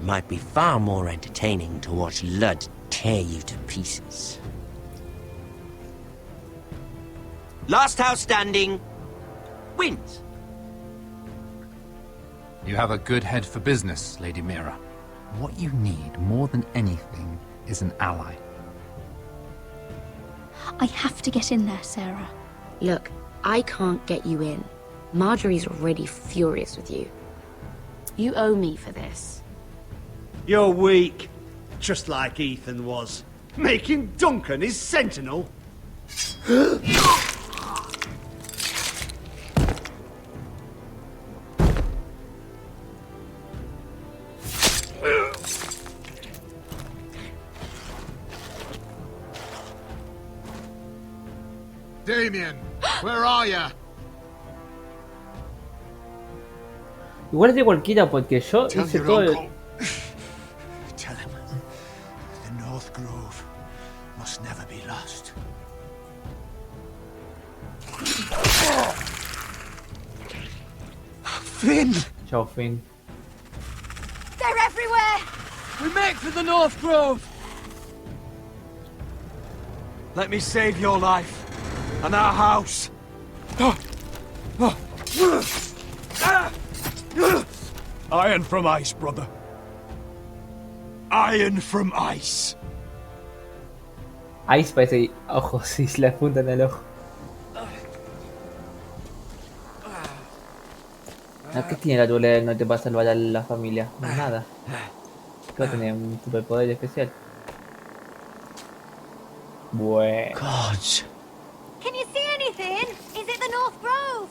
it might be far more entertaining to watch Ludd tear you to pieces. Last house standing wins. You have a good head for business, Lady Mira. What you need more than anything is an ally. I have to get in there, Sarah. Look, I can't get you in. Marjorie's already furious with you. You owe me for this. You're weak. Just like Ethan was. Making Duncan his sentinel. Damien, where are ya? Igual es de cualquiera porque yo Tell hice your todo el... uncle. Tell him the North Grove must never be lost. Finn! Chao, Finn. They're everywhere! We make for the North Grove! Let me save your life. And our house. Iron from ice, brother. Iron from ice. Ice parece ojos y se le apuntan al ojo. No, ¿qué tiene la dualidad del norte para salvar a la familia? Nada. Que va a tener un superpoder especial. Bueno. Gods. Can you see anything? Is it the North Grove?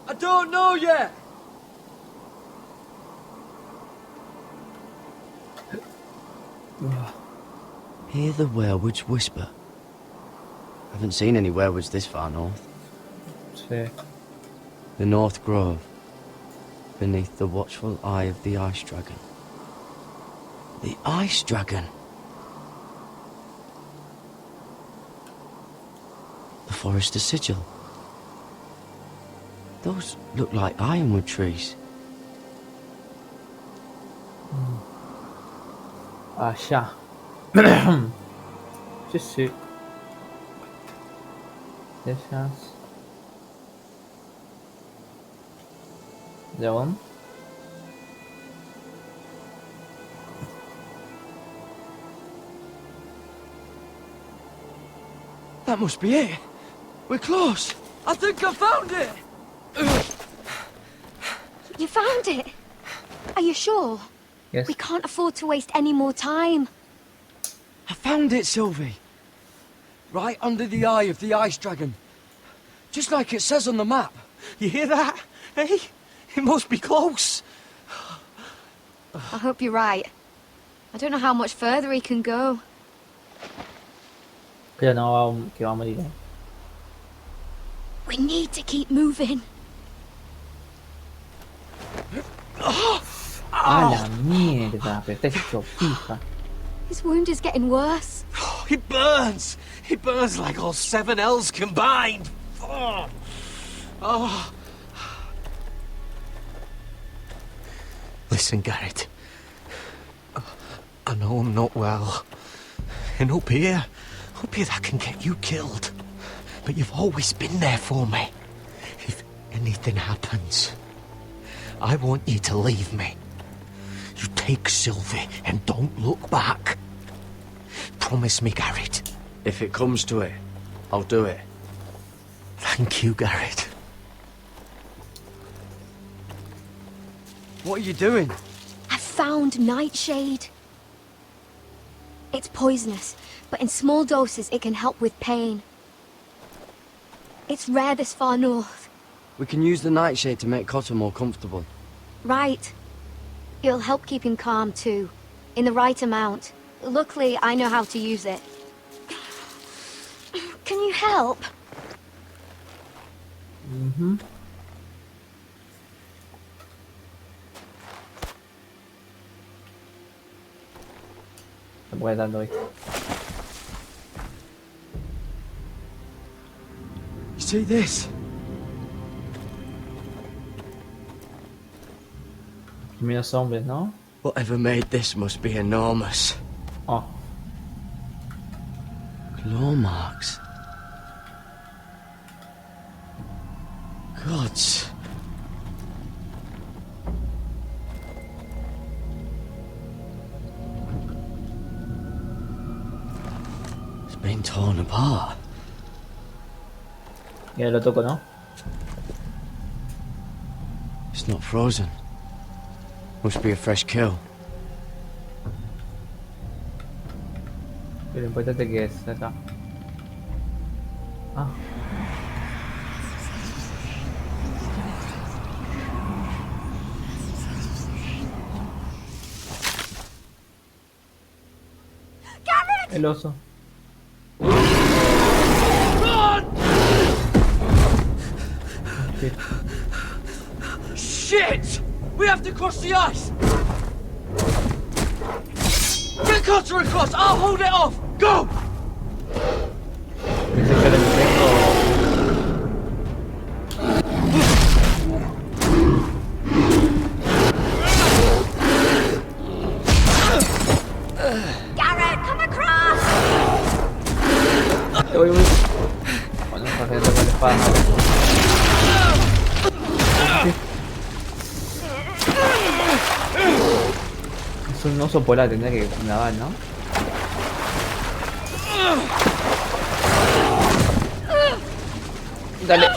I don't know yet. Hear the werewoods whisper. Haven't seen any werewoods this far north. Sí. The North Grove, beneath the watchful eye of the Ice Dragon. The Ice Dragon! The Forester's Sigil. Those look like ironwood trees. Allá. Sí, sí. Esas. León. That must be it. We're close. I think I found it. You found it? Are you sure? Yes. We can't afford to waste any more time. I found it, Sylvie. Right under the eye of the Ice Dragon. Just like it says on the map. You hear that? Hey? It must be close. I hope you're right. I don't know how much further he can go. Creo no que va a morir. We need to keep moving. A la mierda, pero está hecho fija. His wound is getting worse. It burns. It burns like all 7 L's combined. Oh. Oh. Listen, Garrett. I know I'm not well. And up here that can get you killed. But you've always been there for me. If anything happens, I want you to leave me. You take Sylvie and don't look back. Promise me, Garrett. If it comes to it, I'll do it. Thank you, Garrett. What are you doing? I've found Nightshade. It's poisonous, but in small doses it can help with pain. It's rare this far north. We can use the nightshade to make Cotter more comfortable. Right. It'll help keep him calm too, in the right amount. Luckily, I know how to use it. Can you help? Mhm. Te voy dando ahí. You see this? Primeros hombres, ¿no? Whatever made this must be enormous. Oh, Claw marks. Gods. It's been torn apart. ya lo toco, ¿no? It's not frozen. Must be a fresh kill. Pero lo importante que es acá. Ah. El oso. Shit. Shit! We have to cross the ice! Get Cutter across! I'll hold it off! Go! Pensé que era el tengo. Garrett, come across! Voy. Bueno, está haciendo con la espada. Es un oso polar, tendría que nadar, ¿no? Dale.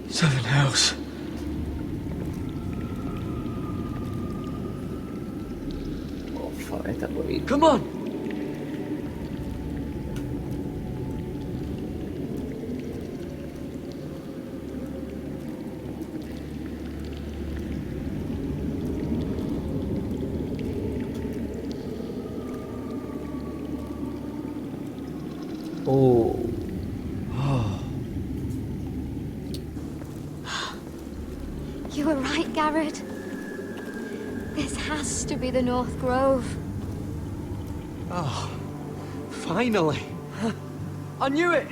Seven hells. Oh, fuck, está jodido. Come on! Oh. You were right, Garrett. This has to be the North Grove. Oh, finally. I knew it.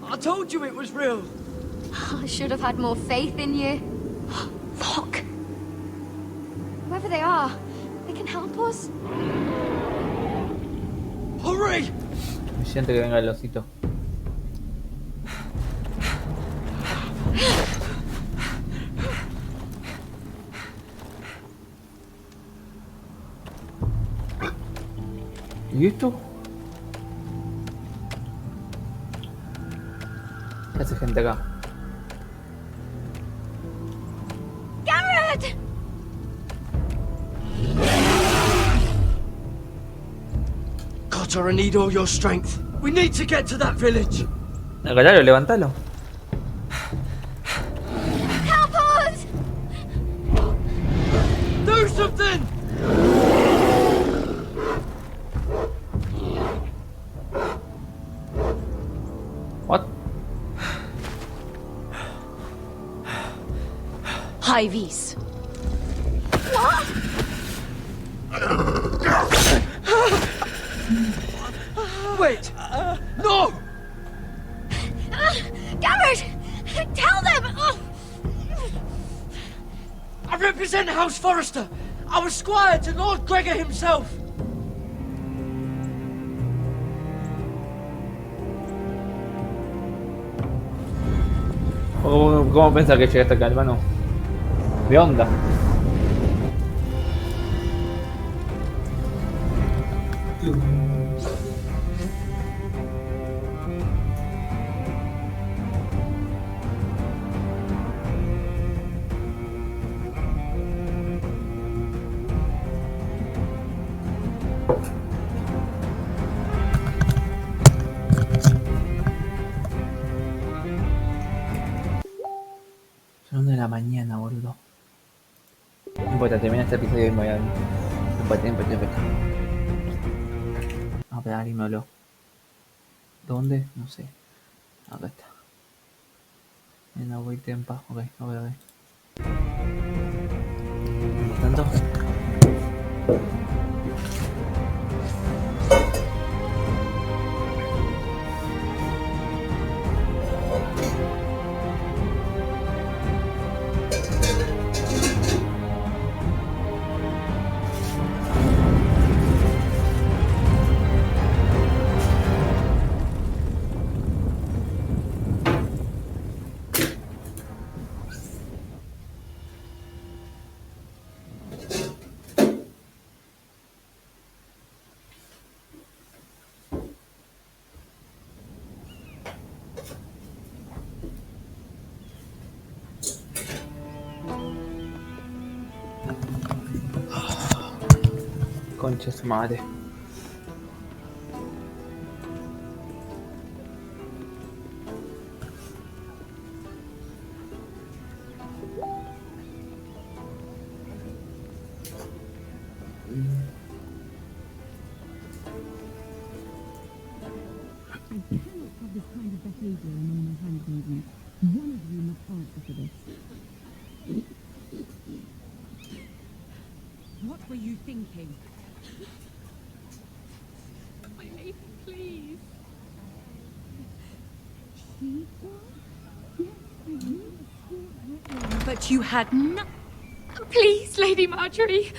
I told you it was real. I should have had more faith in you. Look. Whoever they are, they can help us. Hurry! Me siento que venga el osito. ¿Y esto? ¿Qué hace gente acá? Garrett! Cotter, I need all your strength. We need to get to that village. Agarralo, levántalo. Help us! Do something! What? High vis. Wait! No! Garrett! Tell them! I represent House Forrester. I was squire to Lord Gregor himself. ¿Cómo pensás que llegaste acá, hermano? ¿De onda? Son de la mañana, boludo. No importa, termina este episodio y me voy a... No importa. Vamos a pegar y me habló. ¿Dónde? No sé. Acá está. En la voy tempa. Ok, a ver, a ver. Mientras tanto. Concha su madre. What were you thinking? My lady, please. But you had no... Please, Lady Marjorie.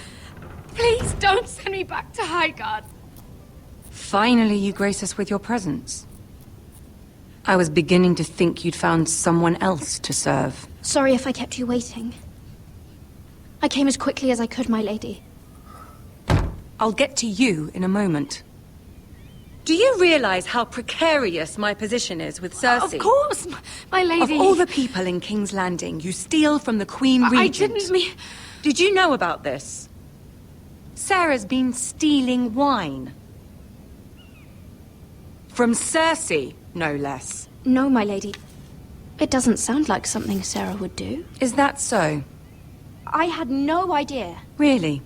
Please don't send me back to Highgarden. Finally, you grace us with your presence. I was beginning to think you'd found someone else to serve. Sorry if I kept you waiting. I came as quickly as I could, my lady. I'll get to you in a moment. Do you realize how precarious my position is with Cersei? Of course, my lady. Of all the people in King's Landing, you steal from the Queen Regent. I didn't mean... Did you know about this? Sarah's been stealing wine. From Cersei, no less. No, my lady. It doesn't sound like something Sarah would do. Is that so? I had no idea. Really?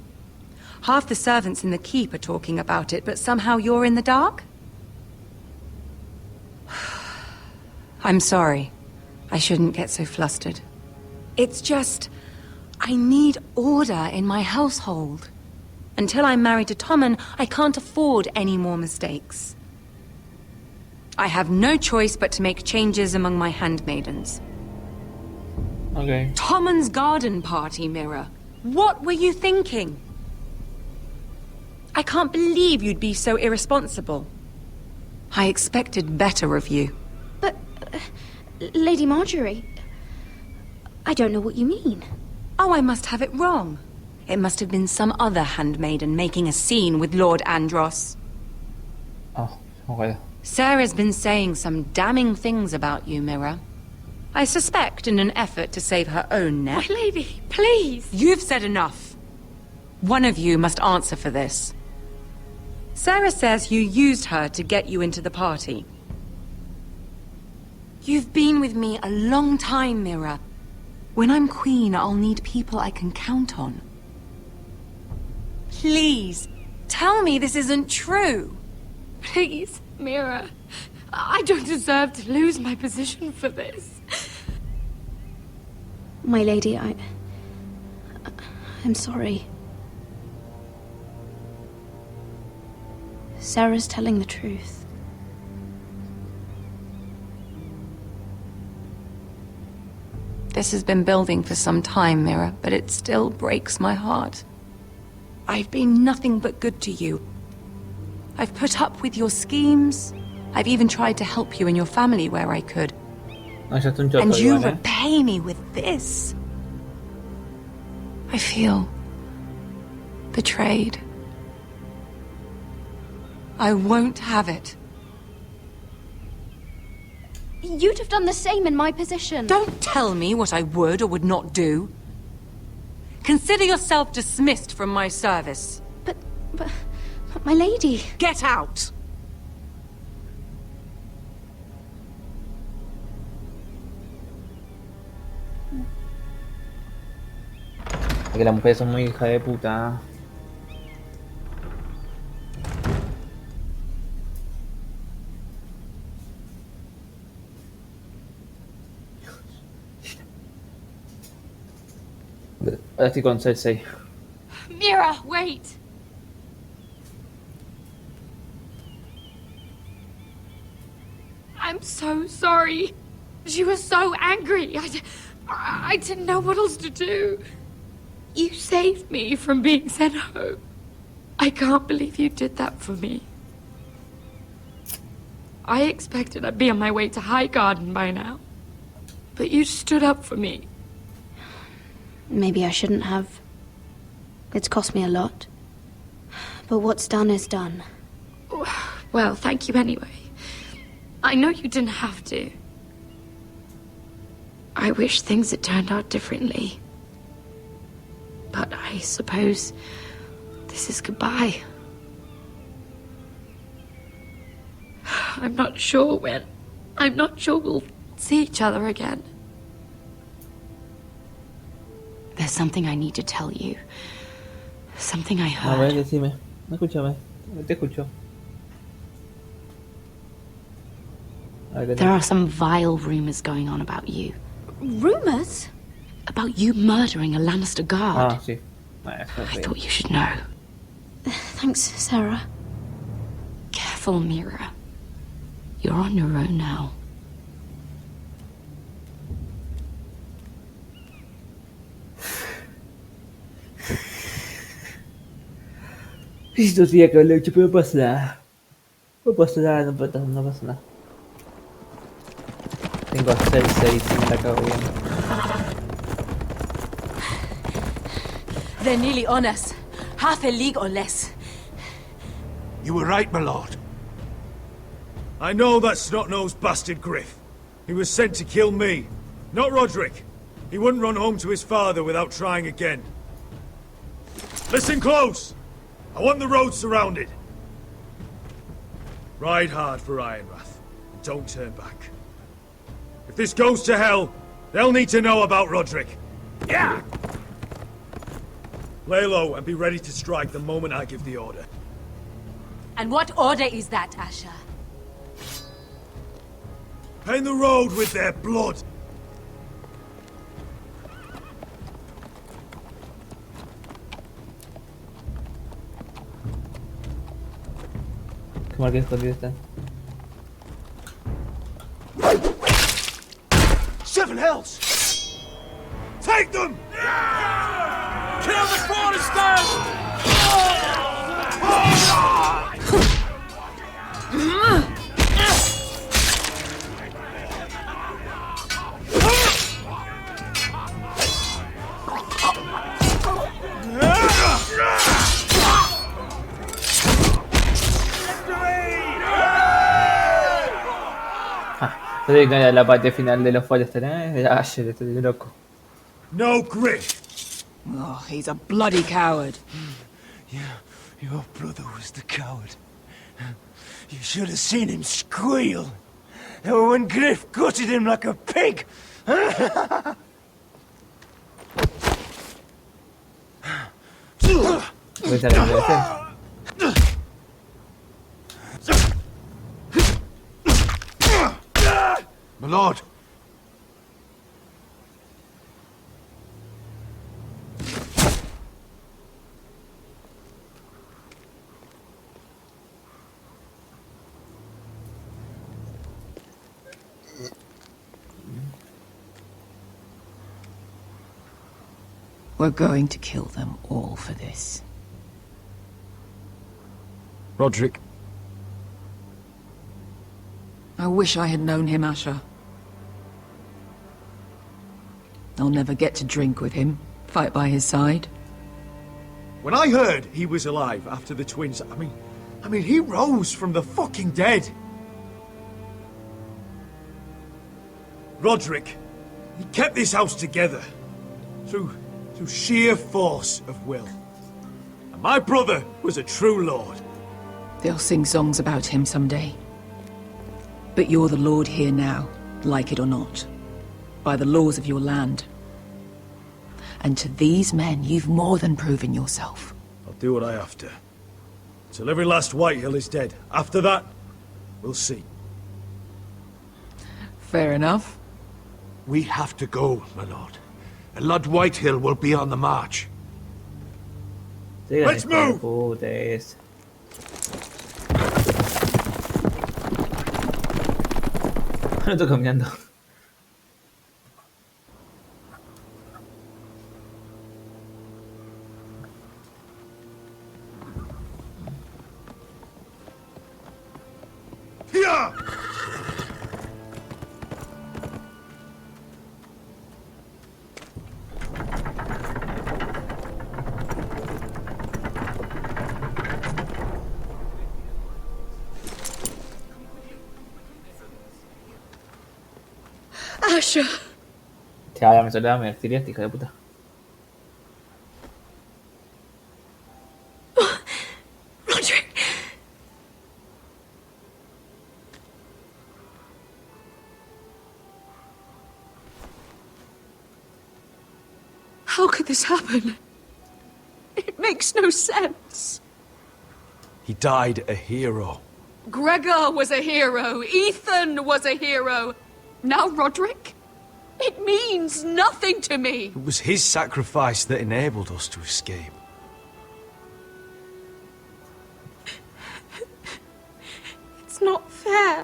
Half the servants in the keep are talking about it, but somehow you're in the dark? I'm sorry. I shouldn't get so flustered. It's just... I need order in my household. Until I'm married to Tommen, I can't afford any more mistakes. I have no choice but to make changes among my handmaidens. Ok. Tommen's garden party, Mira. What were you thinking? I can't believe you'd be so irresponsible. I expected better of you. But... Lady Marjorie... I don't know what you mean. Oh, I must have it wrong. It must have been some other handmaiden making a scene with Lord Andros. Oh, ok. Sarah's been saying some damning things about you, Mira. I suspect in an effort to save her own neck. My lady, please! You've said enough. One of you must answer for this. Sarah says you used her to get you into the party. You've been with me a long time, Mira. When I'm queen, I'll need people I can count on. Please, tell me this isn't true. Please, Mira. I don't deserve to lose my position for this. My lady, I'm sorry. Sarah's telling the truth. This has been building for some time, Mira, but it still breaks my heart. I've been nothing but good to you. I've put up with your schemes. I've even tried to help you and your family where I could. No, ya está un choto And you igual, eh. repay me with this. I feel betrayed. I won't have it. You'd have done the same in my position. Don't tell me what I would or would not do. Consider yourself dismissed from my service. But my lady... Get out! Que las mujeres son muy hija de puta. Ahora estoy con Cersei. Mira, wait! I'm so sorry. She was so angry. I didn't know what else to do. You saved me from being sent home. I can't believe you did that for me. I expected I'd be on my way to High Garden by now. But you stood up for me. Maybe I shouldn't have. It's cost me a lot. But what's done is done. Well, thank you anyway. I know you didn't have to. I wish things had turned out differently. But I suppose this is goodbye. I'm not sure when. I'm not sure we'll see each other again. There's something I need to tell you. Something I A ver, heard. decime. Escúchame. Te escucho. A ver, There are some vile rumors going on about you. Rumors? About you murdering a Lannister guard. Ah, sí. Eso I sí. thought you should know. Thanks, Sarah. Careful, Mira. You're on your own now. Esto tenía que haberlo hecho, pero no pasa nada. No pasa nada, no pasa nada. Tengo a Cersei si me la cago bien. They're nearly on us. Half a league or less. You were right, my lord. I know that snot-nosed bastard Griff. He was sent to kill me, not Roderick. He wouldn't run home to his father without trying again. Listen close! I want the road surrounded. Ride hard for Ironrath, and don't turn back. If this goes to hell, they'll need to know about Roderick. Yeah! Lay low and be ready to strike the moment I give the order. And what order is that, Asher? Paint the road with their blood. Que marque escondido están. Seven hells! Take them! Kill the Foresters! Entonces, no, la parte final de los Foresters, Asher, estoy loco. No Griff! Oh, he's a bloody coward. Your brother was the coward. You should have seen him squeal. When Griff gutted him like a pig. Voy a salir de defensa. My lord. We're going to kill them all for this. Roderick, I wish I had known him, Asher. I'll never get to drink with him, fight by his side. When I heard he was alive after the twins, I mean, he rose from the fucking dead. Roderick, he kept this house together through sheer force of will. And my brother was a true lord. They'll sing songs about him someday. But you're the lord here now, like it or not, by the laws of your land. And to these men, you've more than proven yourself. I'll do what I have to. Till every last Whitehill is dead. After that, we'll see. Fair enough. We have to go, my lord. Lord Whitehill will be on the march. Let's move! No estoy caminando. Here! Asher! Ya, dame soledad, me exiliaste, hija de puta. Roderick! How could this happen? It makes no sense. He died a hero. Gregor was a hero. Ethan was a hero. Now Roderick? It means nothing to me. It was his sacrifice that enabled us to escape. It's not fair.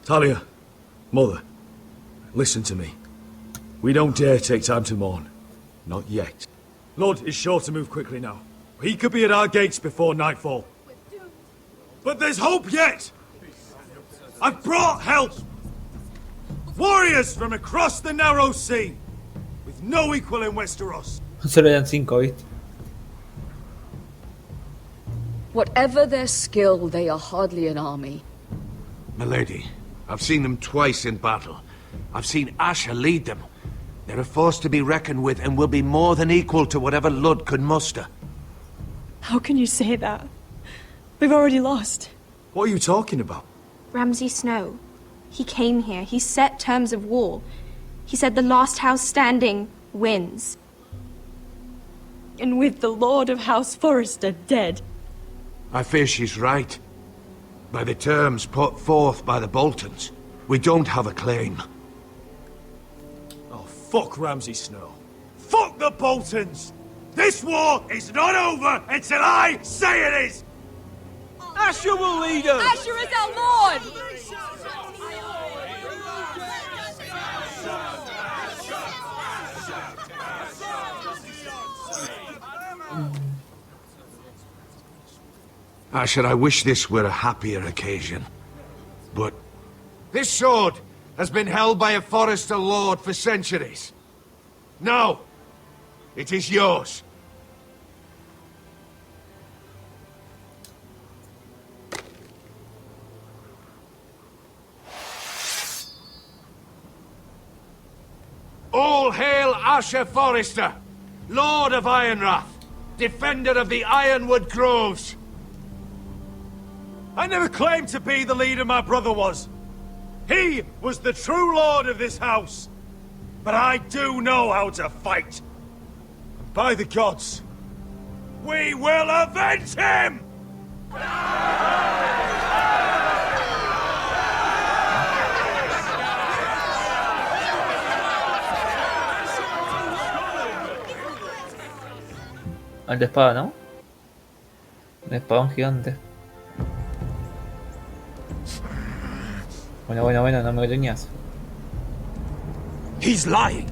Talia, Mother, listen to me. We don't dare take time to mourn. Not yet. Lord is sure to move quickly now. He could be at our gates before nightfall. But there's hope yet! I've brought help! Warriors from across the narrow sea! With no equal in Westeros. Solo eran 5, ¿viste? Whatever their skill, they are hardly an army. Milady, I've seen them twice in battle. I've seen Asher lead them. They're a force to be reckoned with and will be more than equal to whatever Lud could muster. How can you say that? We've already lost. What are you talking about? Ramsay Snow. He came here. He set terms of war. He said the last house standing wins. And with the Lord of House Forrester dead. I fear she's right. By the terms put forth by the Boltons, we don't have a claim. Oh, fuck Ramsay Snow. Fuck the Boltons! This war is not over until I say it is! Asher will lead us! Asher is our lord! Asher, I wish this were a happier occasion. But this sword has been held by a Forrester lord for centuries. Now, it is yours. All hail Asher Forrester, Lord of Ironrath, defender of the Ironwood Groves. I never claimed to be the leader my brother was. He was the true lord of this house. But I do know how to fight. And by the gods, we will avenge him! Alta espada, ¿no? Un espadón gigante. Bueno, no me gruñas. He's lying.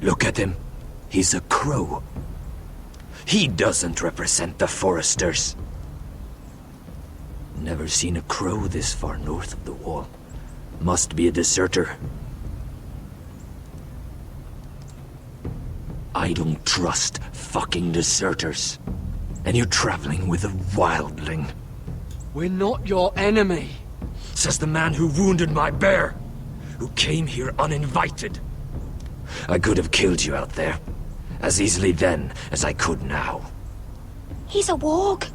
Look at him. He's a crow. He doesn't represent the Foresters. Never seen a crow this far north of the wall. Must be a deserter. I don't trust fucking deserters. And you're traveling with a wildling. We're not your enemy. Says the man who wounded my bear. Who came here uninvited. I could have killed you out there. As easily then as I could now. He's a warg.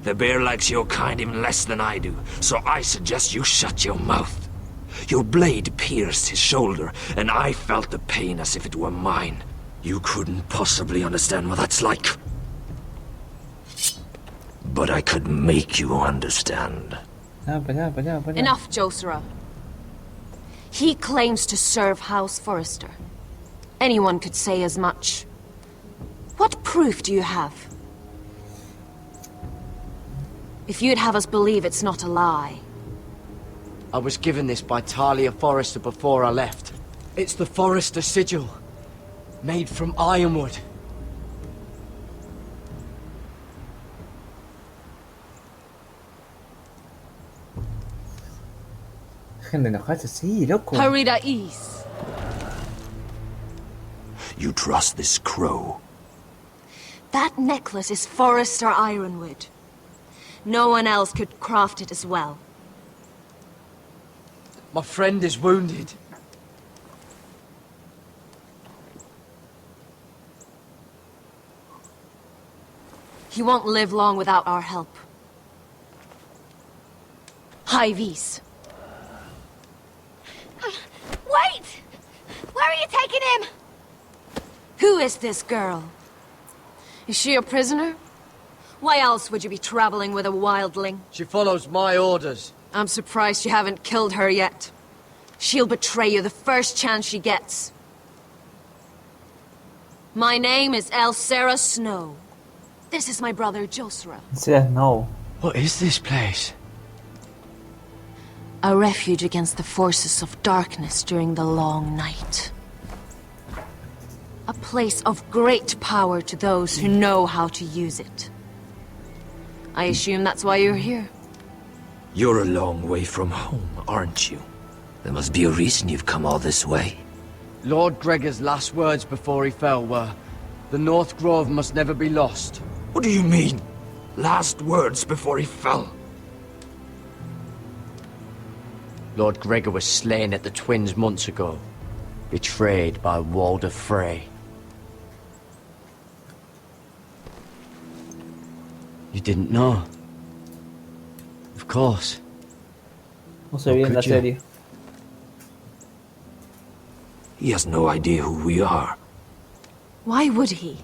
The bear likes your kind even less than I do, so I suggest you shut your mouth. Your blade pierced his shoulder, and I felt the pain as if it were mine. You couldn't possibly understand what that's like. But I could make you understand. Enough, Josera. He claims to serve House Forrester. Anyone could say as much. What proof do you have? If you'd have us believe it's not a lie. I was given this by Talia Forrester before I left. It's the Forrester sigil, made from ironwood. Dejen de enojarse, sí, loco. Paridais. You trust this crow? That necklace is Forrester ironwood. No one else could craft it as well. My friend is wounded. He won't live long without our help. High Vis. Wait! Where are you taking him? Who is this girl? Is she a prisoner? Why else would you be traveling with a wildling? She follows my orders. I'm surprised you haven't killed her yet. She'll betray you the first chance she gets. My name is Elsera Snow. This is my brother Josra. Says no. What is this place? A refuge against the forces of darkness during the long night. A place of great power to those who know how to use it. I assume that's why you're here. You're a long way from home, aren't you? There must be a reason you've come all this way. Lord Gregor's last words before he fell were, "The North Grove must never be lost." What do you mean? Last words before he fell? Lord Gregor was slain at the Twins months ago, betrayed by Walder Frey. You didn't know? Of course. No se ve en la could you? serie. He has no idea who we are. Why would he?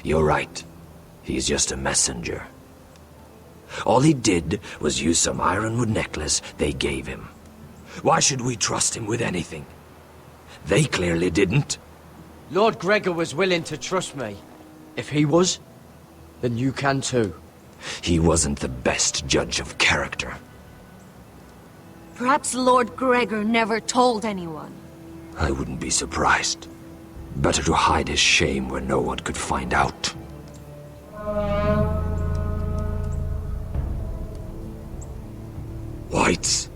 You're right. He's just a messenger. All he did was use some ironwood necklace they gave him. Why should we trust him with anything? They clearly didn't. Lord Gregor was willing to trust me. If he was, then you can too. He wasn't the best judge of character. Perhaps Lord Gregor never told anyone. I wouldn't be surprised. Better to hide his shame where no one could find out. Whites.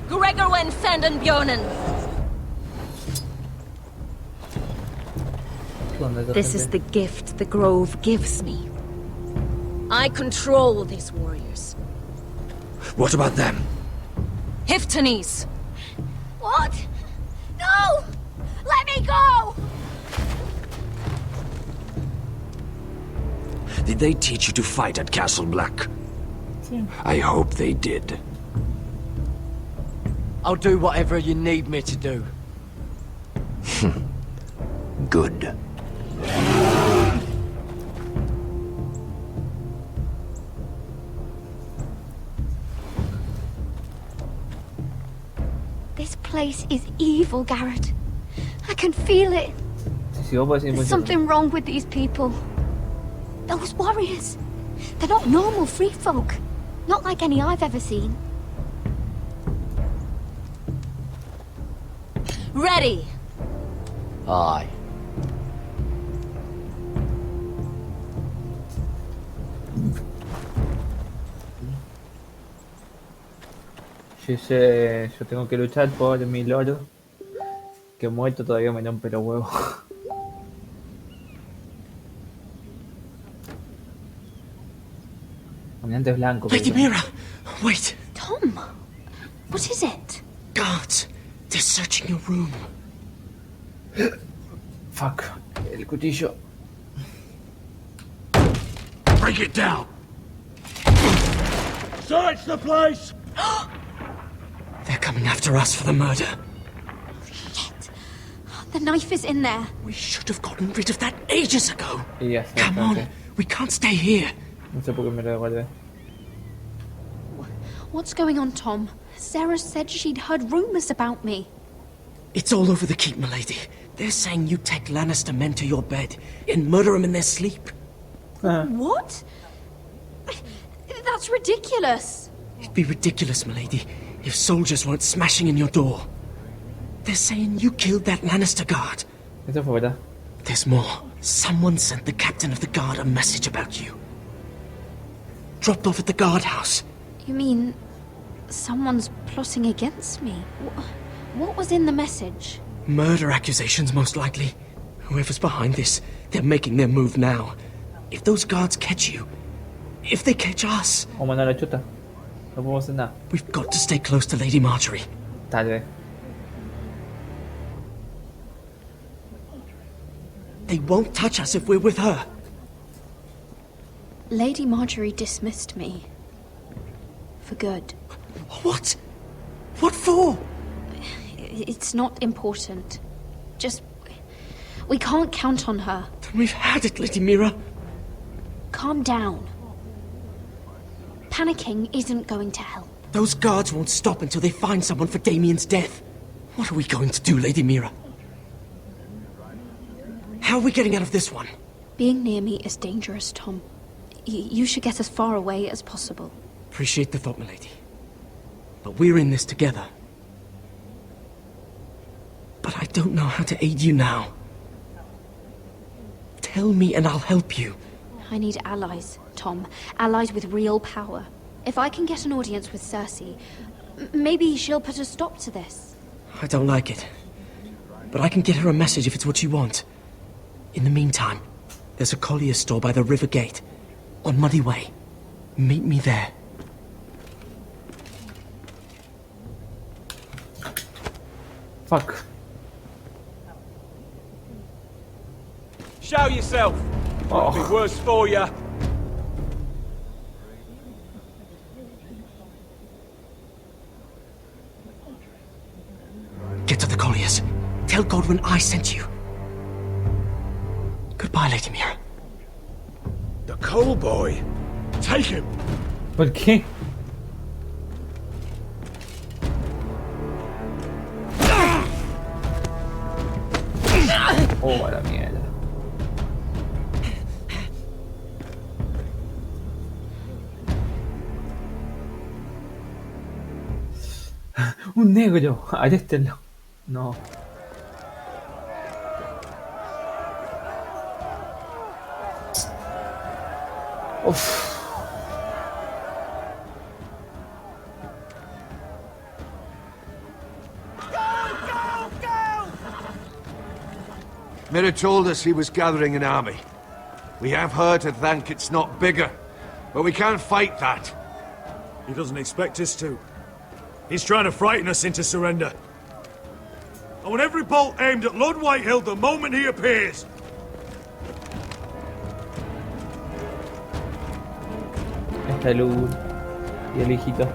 Gregor wen senden Björnen. This is the gift the Grove gives me. I control these warriors. What about them? Hiftanes. What? No! Let me go! Did they teach you to fight at Castle Black? I hope they did. I'll do whatever you need me to do. Good. This place is evil, Garrett. I can feel it. There's something wrong with these people. Those warriors. They're not normal free folk. Not like any I've ever seen. Ready! Aye. Yo tengo que luchar por mi loro, que muerto todavía me rompe los huevos. Caminante blanco. Lady Mira, wait. Tom, what is it? Guards, they're searching your room. Fuck, el cuchillo. Break it down! Search the place! They're coming after us for the murder. Shit. The knife is in there. We should have gotten rid of that ages ago. Y ya está, Come on, entonces. we can't stay here. No sé por qué me lo guardé. What's going on, Tom? Sarah said she'd heard rumors about me. It's all over the keep, milady. They're saying you take Lannister men to your bed and murder them in their sleep. What? That's ridiculous. It'd be ridiculous, milady, if soldiers weren't smashing in your door. They're saying you killed that Lannister guard. Eso fue verdad. There's more. Someone sent the captain of the guard a message about you. Dropped off at the guardhouse. You mean someone's plotting against me? What was in the message? Murder accusations, most likely. Whoever's behind this, they're making their move now. If those guards catch you, if they catch us... O mano la chuta. No podemos hacer nada. We've got to stay close to Lady Marjorie. Tal vez. They won't touch us if we're with her. Lady Marjorie dismissed me. For good. What? What for? It's not important. Just... we can't count on her. Then we've had it, Lady Mira. Calm down. Panicking isn't going to help. Those guards won't stop until they find someone for Damien's death. What are we going to do, Lady Mira? How are we getting out of this one? Being near me is dangerous, Tom. You should get as far away as possible. Appreciate the thought, milady. But we're in this together. But I don't know how to aid you now. Tell me and I'll help you. I need allies, Tom. Allies with real power. If I can get an audience with Cersei, maybe she'll put a stop to this. I don't like it. But I can get her a message if it's what you want. In the meantime, there's a collier's store by the river gate. On Muddy Way. Meet me there. Fuck. Show yourself. Might be worse for you. Get to the colliers. Tell Godwin I sent you. Goodbye, Lady Mira. The coal boy. Take him. ¿Por qué? Oh, a la mierda. Un negro. Aréstenlo. No. Uf. Mira told us he was gathering an army. We have her to thank it's not bigger, but we can't fight that. He doesn't expect us to. He's trying to frighten us into surrender. I want every bolt aimed at Lord Whitehill the moment he appears. Está Luz y el hijito.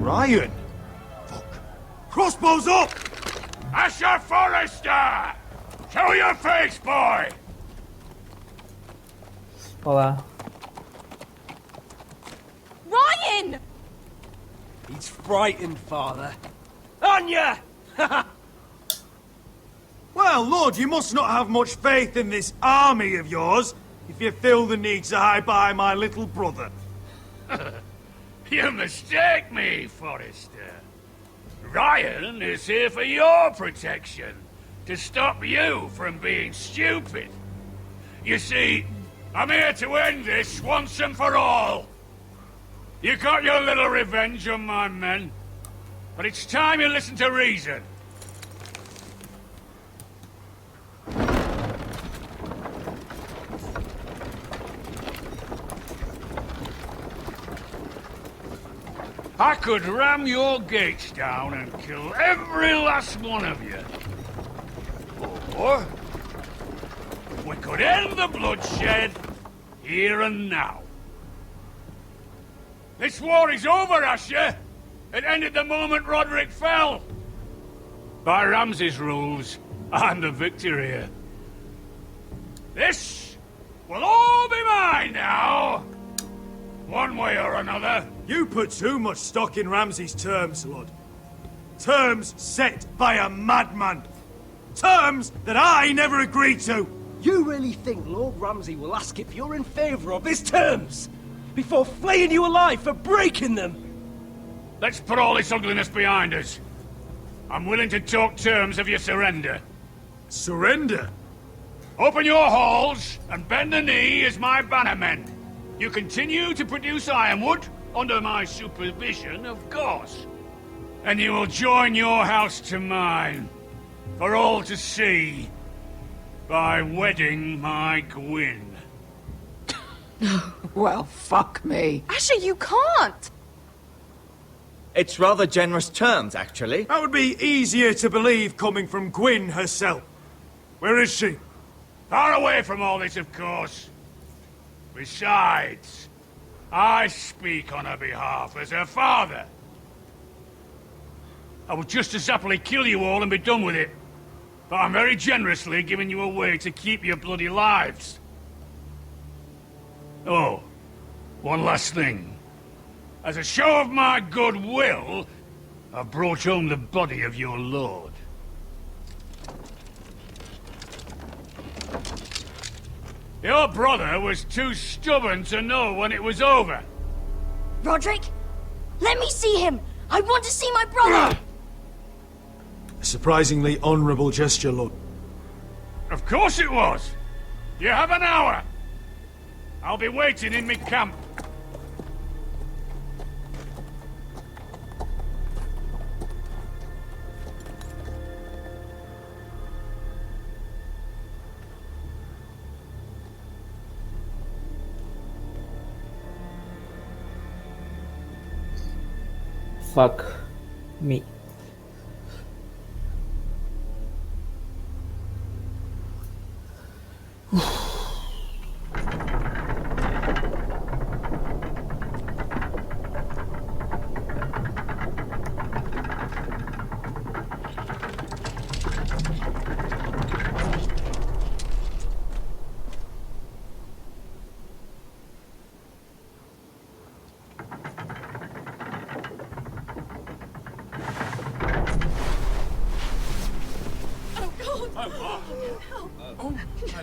Ryan! Fuck. Crossbows up! Asher Forrester! Show your face, boy! Hola. Ryan! He's frightened, Father. Anya! Well, Lord, you must not have much faith in this army of yours if you feel the need to hide behind my little brother. You mistake me, Forrester. Ryan is here for your protection, to stop you from being stupid. You see, I'm here to end this once and for all. You got your little revenge on my men, but it's time you listen to reason. I could ram your gates down and kill every last one of you. Or we could end the bloodshed here and now. This war is over, Asher. It ended the moment Roderick fell. By Ramsay's rules, I'm the victor here. This will all be one way or another. You put too much stock in Ramsay's terms, Lord. Terms set by a madman. Terms that I never agreed to. You really think Lord Ramsay will ask if you're in favour of his terms before flaying you alive for breaking them? Let's put all this ugliness behind us. I'm willing to talk terms of your surrender. Surrender? Open your halls and bend the knee as my bannermen. You continue to produce ironwood, under my supervision, of course. And you will join your house to mine, for all to see, by wedding my Gwyn. Well, fuck me. Asher, you can't! It's rather generous terms, actually. That would be easier to believe coming from Gwyn herself. Where is she? Far away from all this, of course. Besides, I speak on her behalf as her father. I would just as happily kill you all and be done with it. But I'm very generously giving you a way to keep your bloody lives. Oh, one last thing. As a show of my goodwill, I've brought home the body of your lord. Your brother was too stubborn to know when it was over. Roderick, let me see him. I want to see my brother. A surprisingly honourable gesture, Lord. Of course it was. You have an hour. I'll be waiting in my camp. Fuck me.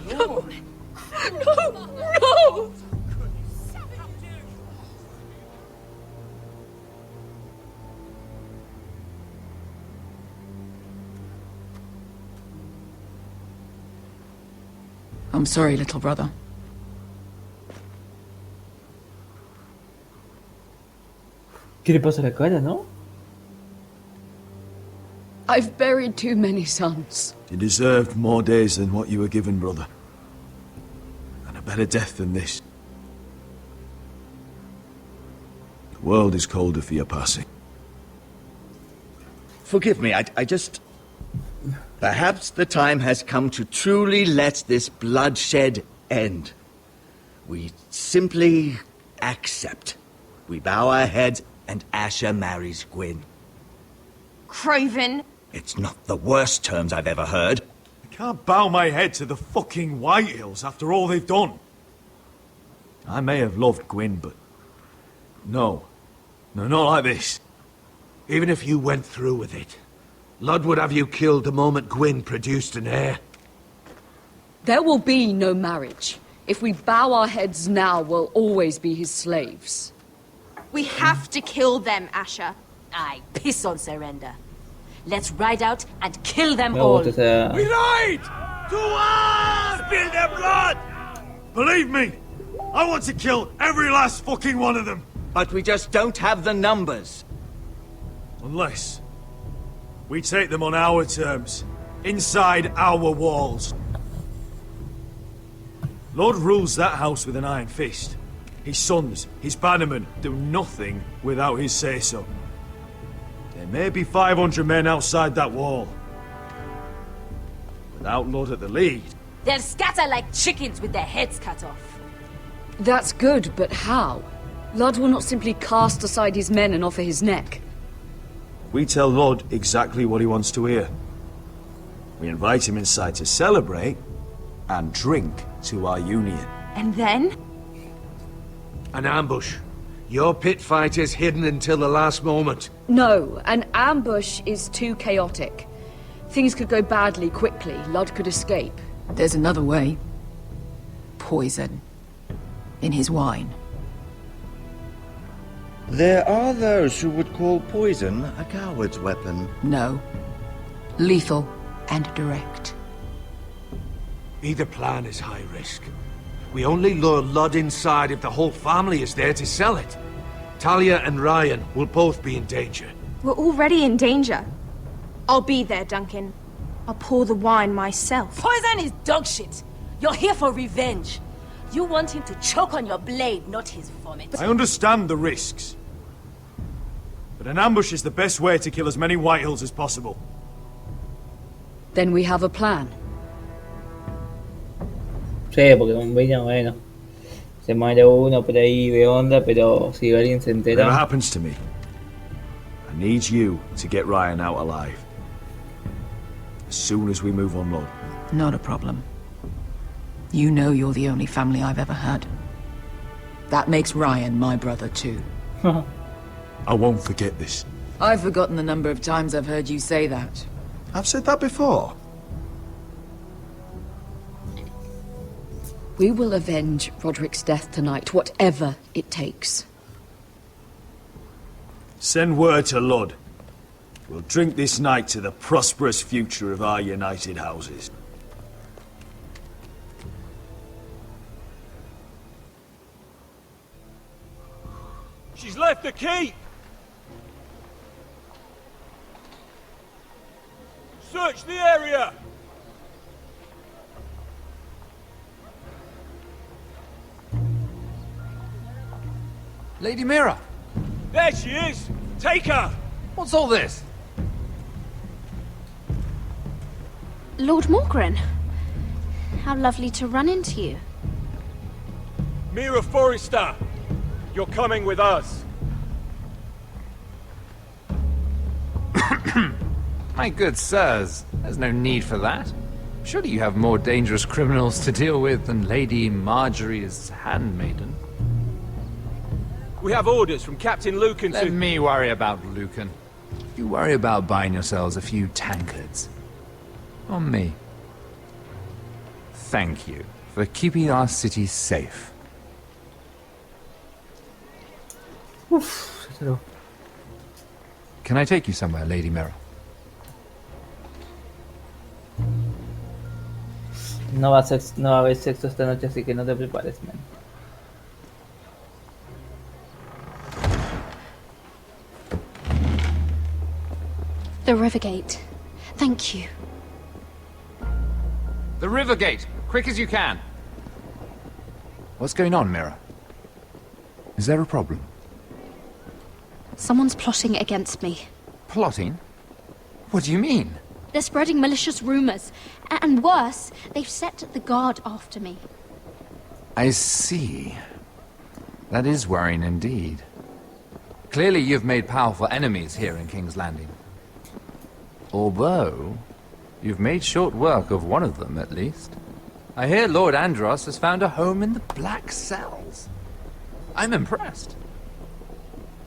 No! I'm sorry, little brother. ¿Qué le pasa a la cara, no? I've buried too many sons. You deserved more days than what you were given, brother. And a better death than this. The world is colder for your passing. Forgive me, I just... Perhaps the time has come to truly let this bloodshed end. We simply accept. We bow our heads and Asher marries Gwyn. Craven. It's not the worst terms I've ever heard. I can't bow my head to the fucking Whitehills after all they've done. I may have loved Gwyn, but... No. No, not like this. Even if you went through with it, Lud would have you killed the moment Gwyn produced an heir. There will be no marriage. If we bow our heads now, we'll always be his slaves. We have to kill them, Asher. I piss on surrender. Let's ride out and kill them Me all. gusta esa... We ride! To arms! Spill their blood! Believe me, I want to kill every last fucking one of them. But we just don't have the numbers. Unless we take them on our terms, inside our walls. Lord rules that house with an iron fist. His sons, his bannermen, do nothing without his say-so. There may be 500 men outside that wall. Without Lord at the lead... They'll scatter like chickens with their heads cut off. That's good, but how? Lud will not simply cast aside his men and offer his neck. We tell Lord exactly what he wants to hear. We invite him inside to celebrate and drink to our union. And then? An ambush. Your pit fight is hidden until the last moment. No, an ambush is too chaotic. Things could go badly quickly. Ludd could escape. There's another way. Poison. In his wine. There are those who would call poison a coward's weapon. No. Lethal and direct. Either plan is high risk. We only lure Ludd inside if the whole family is there to sell it. Talia and Ryan will both be in danger. We're already in danger. I'll be there, Duncan. I'll pour the wine myself. Poison is dog shit. You're here for revenge. You want him to choke on your blade, not his vomit. I understand the risks. But an ambush is the best way to kill as many Whitehills as possible. Then we have a plan. Sí, porque un villano, bueno. Se muere uno por ahí de onda, pero si alguien se Whatever entera... happens to me, I need you to get Ryan out alive. As soon as we move on Lord. Not a problem. You know you're the only family I've ever had. That makes Ryan my brother too. I won't forget this. I've forgotten the number of times I've heard you say that. I've said that before. We will avenge Roderick's death tonight, whatever it takes. Send word to Ludd. We'll drink this night to the prosperous future of our united houses. She's left the keep! Search the area! Lady Mira! There she is! Take her! What's all this? Lord Morgren. How lovely to run into you. Mira Forrester! You're coming with us. My good sirs, there's no need for that. Surely you have more dangerous criminals to deal with than Lady Marjorie's handmaiden. We have orders from Captain Lucan to... Let me worry about Lucan. You worry about buying yourselves a few tankards. On me. Thank you for keeping our city safe. Can I take you somewhere, Lady Mira? No va a haber sexo esta noche, así que no te prepares, man. The Rivergate. Thank you. The Rivergate! Quick as you can! What's going on, Mira? Is there a problem? Someone's plotting against me. Plotting? What do you mean? They're spreading malicious rumors. And worse, they've set the guard after me. I see. That is worrying indeed. Clearly you've made powerful enemies here in King's Landing. Although, you've made short work of one of them, at least. I hear Lord Andros has found a home in the Black Cells. I'm impressed.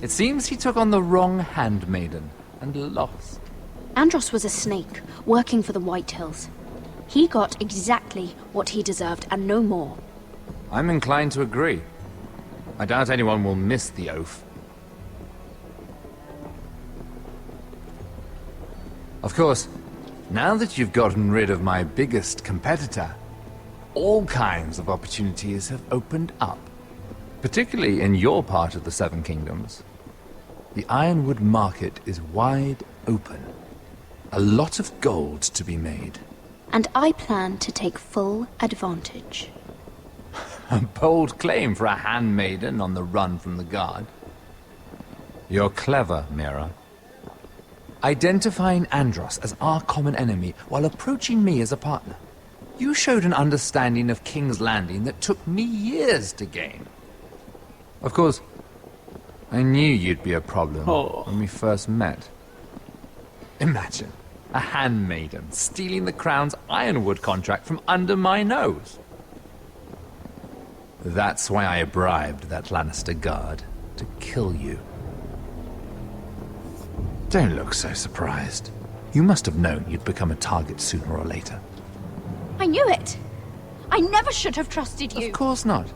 It seems he took on the wrong handmaiden and lost. Andros was a snake, working for the Whitehills. He got exactly what he deserved, and no more. I'm inclined to agree. I doubt anyone will miss the oath. Of course, now that you've gotten rid of my biggest competitor, all kinds of opportunities have opened up. Particularly in your part of the Seven Kingdoms. The Ironwood market is wide open. A lot of gold to be made. And I plan to take full advantage. A bold claim for a handmaiden on the run from the guard. You're clever, Mira. Identifying Andros as our common enemy while approaching me as a partner. You showed an understanding of King's Landing that took me years to gain. Of course, I knew you'd be a problem when we first met. Imagine a handmaiden stealing the Crown's Ironwood contract from under my nose. That's why I bribed that Lannister guard. to kill you. Don't look so surprised. You must have known you'd become a target sooner or later. I knew it. I never should have trusted you. Of course not.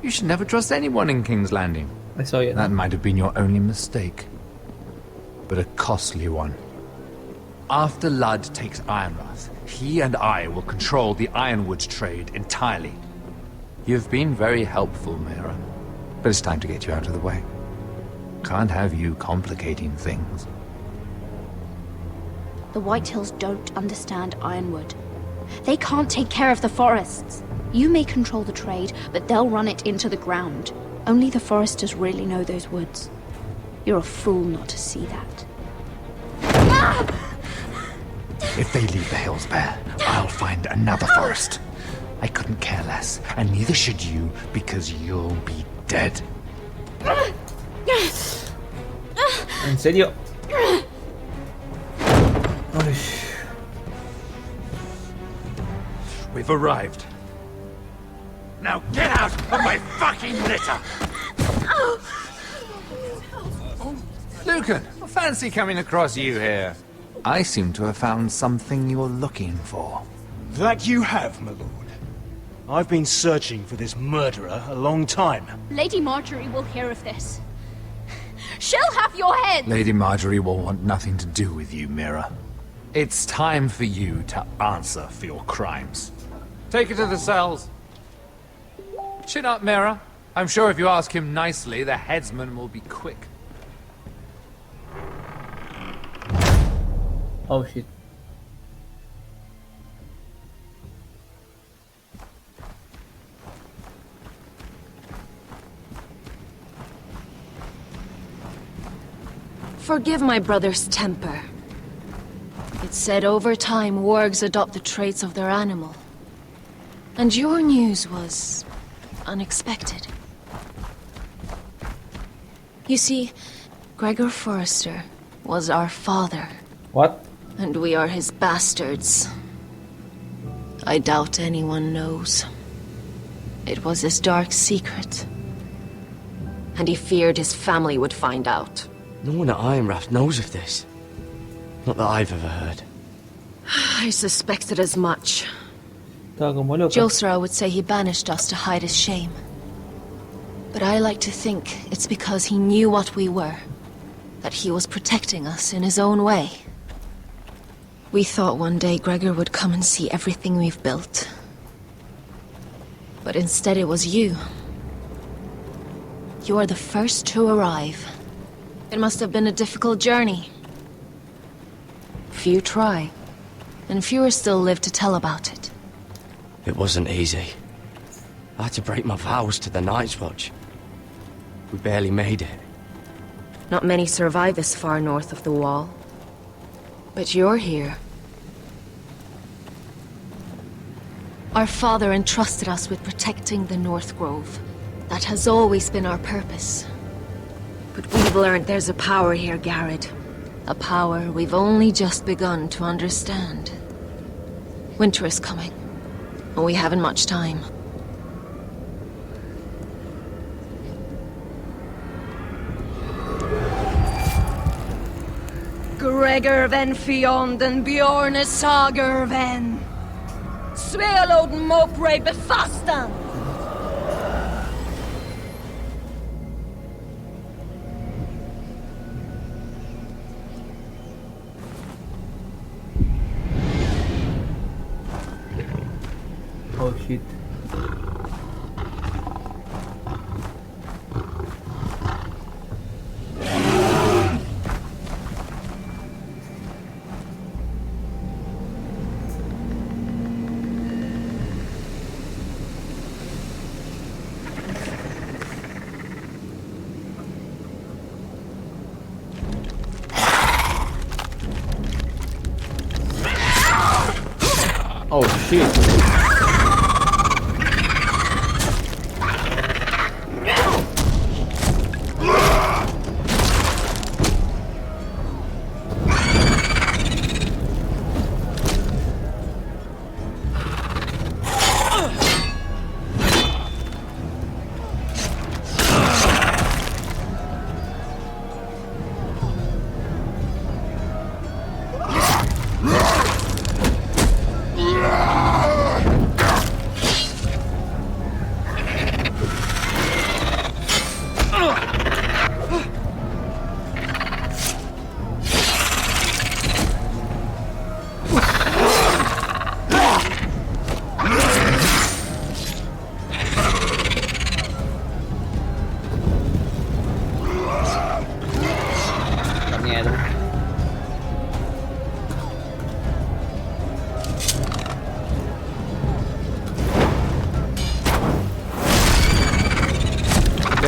You should never trust anyone in King's Landing. I saw you. That might have been your only mistake. But a costly one. After Ludd takes Ironrath, he and I will control the Ironwood trade entirely. You've been very helpful, Mira. But it's time to get you out of the way. Can't have you complicating things. The Whitehills don't understand Ironwood. They can't take care of the forests. You may control the trade, but they'll run it into the ground. Only the foresters really know those woods. You're a fool not to see that. If they leave the hills bare, I'll find another forest. I couldn't care less, and neither should you, because you'll be dead. ¿En serio? We've arrived. Now get out of my fucking litter! Lucan, I fancy coming across you here. I seem to have found something you're looking for. That you have, my lord. I've been searching for this murderer a long time. Lady Marjorie will hear of this. She'll have your head! Lady Marjorie will want nothing to do with you, Mira. It's time for you to answer for your crimes. Take her to the cells. Chin up, Mira. I'm sure if you ask him nicely, the headsman will be quick. Oh shit. Forgive my brother's temper. It's said over time wargs adopt the traits of their animal. And your news was unexpected. You see, Gregor Forrester was our father. What? And we are his bastards. I doubt anyone knows. It was his dark secret. And he feared his family would find out. No one at Ironrath knows of this. Not that I've ever heard. I suspected as much. Estaba como loca. Josra would say he banished us to hide his shame. But I like to think it's because he knew what we were. That he was protecting us in his own way. We thought one day Gregor would come and see everything we've built. But instead it was you. You are the first to arrive. It must have been a difficult journey. Few try, and fewer still live to tell about it. It wasn't easy. I had to break my vows to the Night's Watch. We barely made it. Not many survive this far north of the Wall. But you're here. Our father entrusted us with protecting the North Grove. That has always been our purpose. But we've learned there's a power here, Garrett. A power we've only just begun to understand. Winter is coming, and we haven't much time. Gregor ven Fionden Bjorne Sager ven. Svealoden Mopre befastan. Oh shit. Oh shit.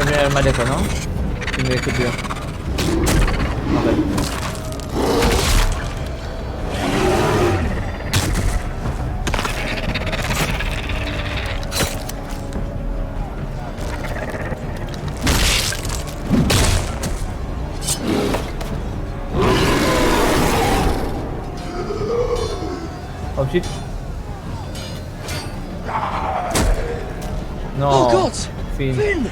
Voy a armar eso, ¿no? Sí, muy estúpido. Oh shit. No. Oh God! Fin. Finn!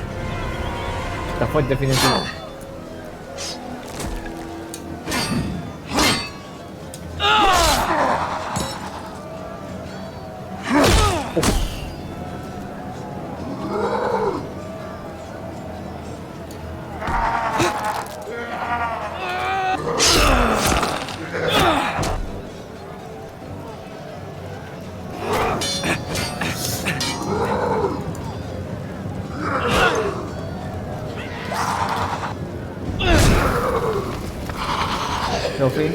Está fuerte, Fin. No, Fin.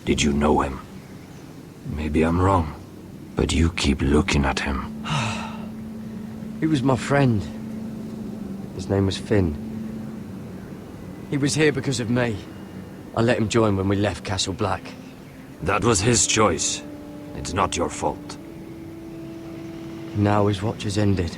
Did you know him? Maybe I'm wrong, but you keep looking at him. He was my friend. His name was Finn. He was here because of me. I let him join when we left Castle Black. That was his choice. It's not your fault. Now his watch has ended.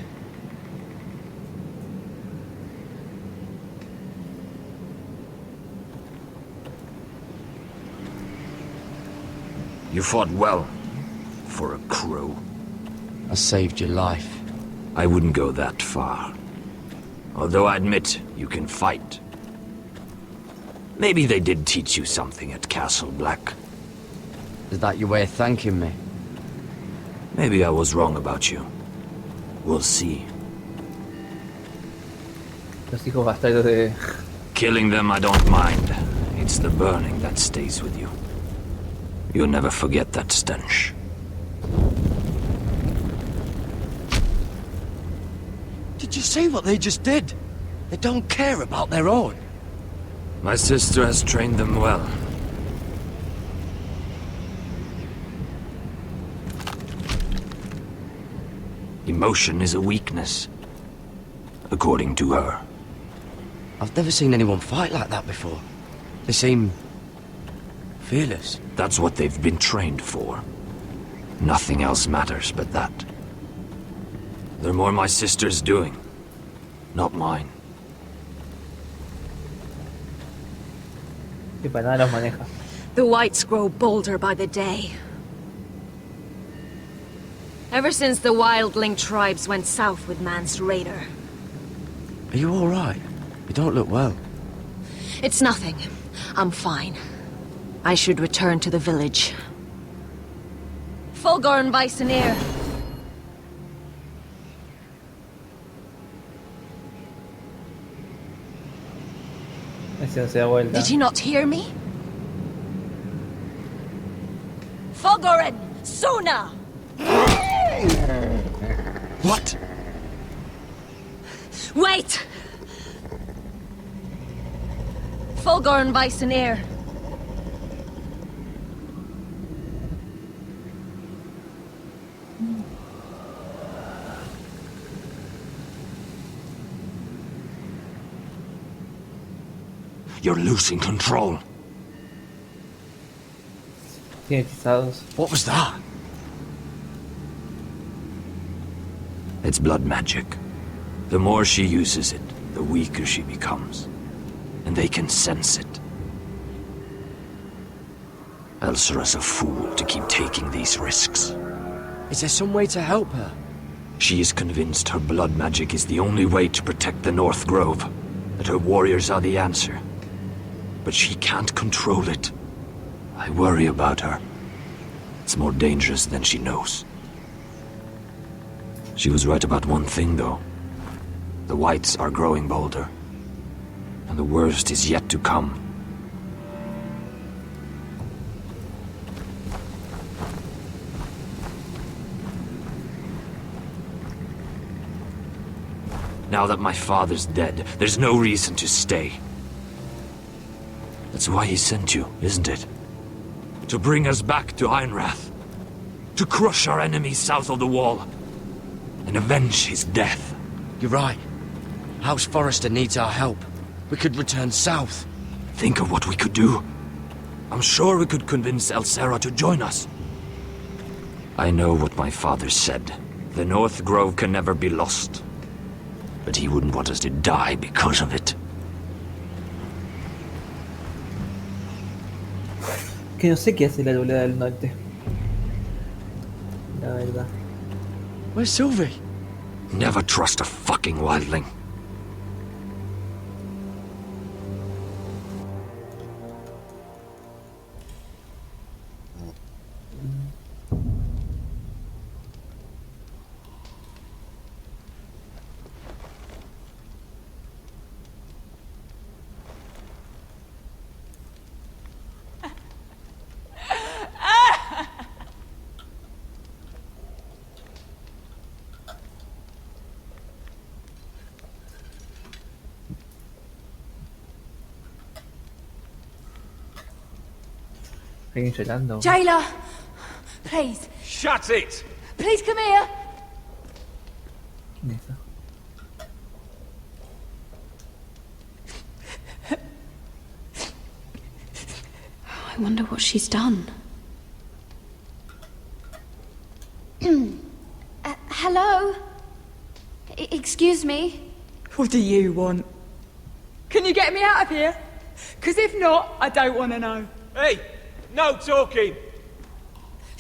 You fought well. For a crow. I saved your life. I wouldn't go that far. Although I admit, you can fight. Maybe they did teach you something at Castle Black. Is that your way of thanking me? Maybe I was wrong about you. We'll see. Los hijos bastardos de... Killing them I don't mind. It's the burning that stays with you. You'll never forget that stench. Did you see what they just did? They don't care about their own. My sister has trained them well. Emotion is a weakness, according to her. I've never seen anyone fight like that before. They seem... fearless. That's what they've been trained for. Nothing else matters but that. They're more my sister's doing, not mine. The whites grow bolder by the day. Ever since the wildling tribes went south with Man's raider. Are you all right? You don't look well. It's nothing. I'm fine. I should return to the village. Fulgor and Vysenir. Did you not hear me? Fulgorin! Suna! What? Wait! Fulgor and Vysenir. You're losing control. What was that? It's blood magic. The more she uses it, the weaker she becomes. And they can sense it. Elsera's a fool to keep taking these risks. Is there some way to help her? She is convinced her blood magic is the only way to protect the North Grove. That her warriors are the answer. But she can't control it. I worry about her. It's more dangerous than she knows. She was right about one thing, though. The whites are growing bolder. And the worst is yet to come. Now that my father's dead, there's no reason to stay. That's why he sent you, isn't it? To bring us back to Einrath. To crush our enemies south of the wall. And avenge his death. You're right. House Forrester needs our help. We could return south. Think of what we could do. I'm sure we could convince Elsera to join us. I know what my father said. The North Grove can never be lost. But he wouldn't want us to die because of it. Que no sé qué hace la Luna del Norte. La verdad. Where's Sylvie? Never trust a fucking wildling. Alguien llorando. Jailer! Please. Shut it! Please come here. ¿Quién es esa? I wonder what she's done. Hello? Excuse me? What do you want? Can you get me out of here? Because if not, I don't want to know. Hey! No talking!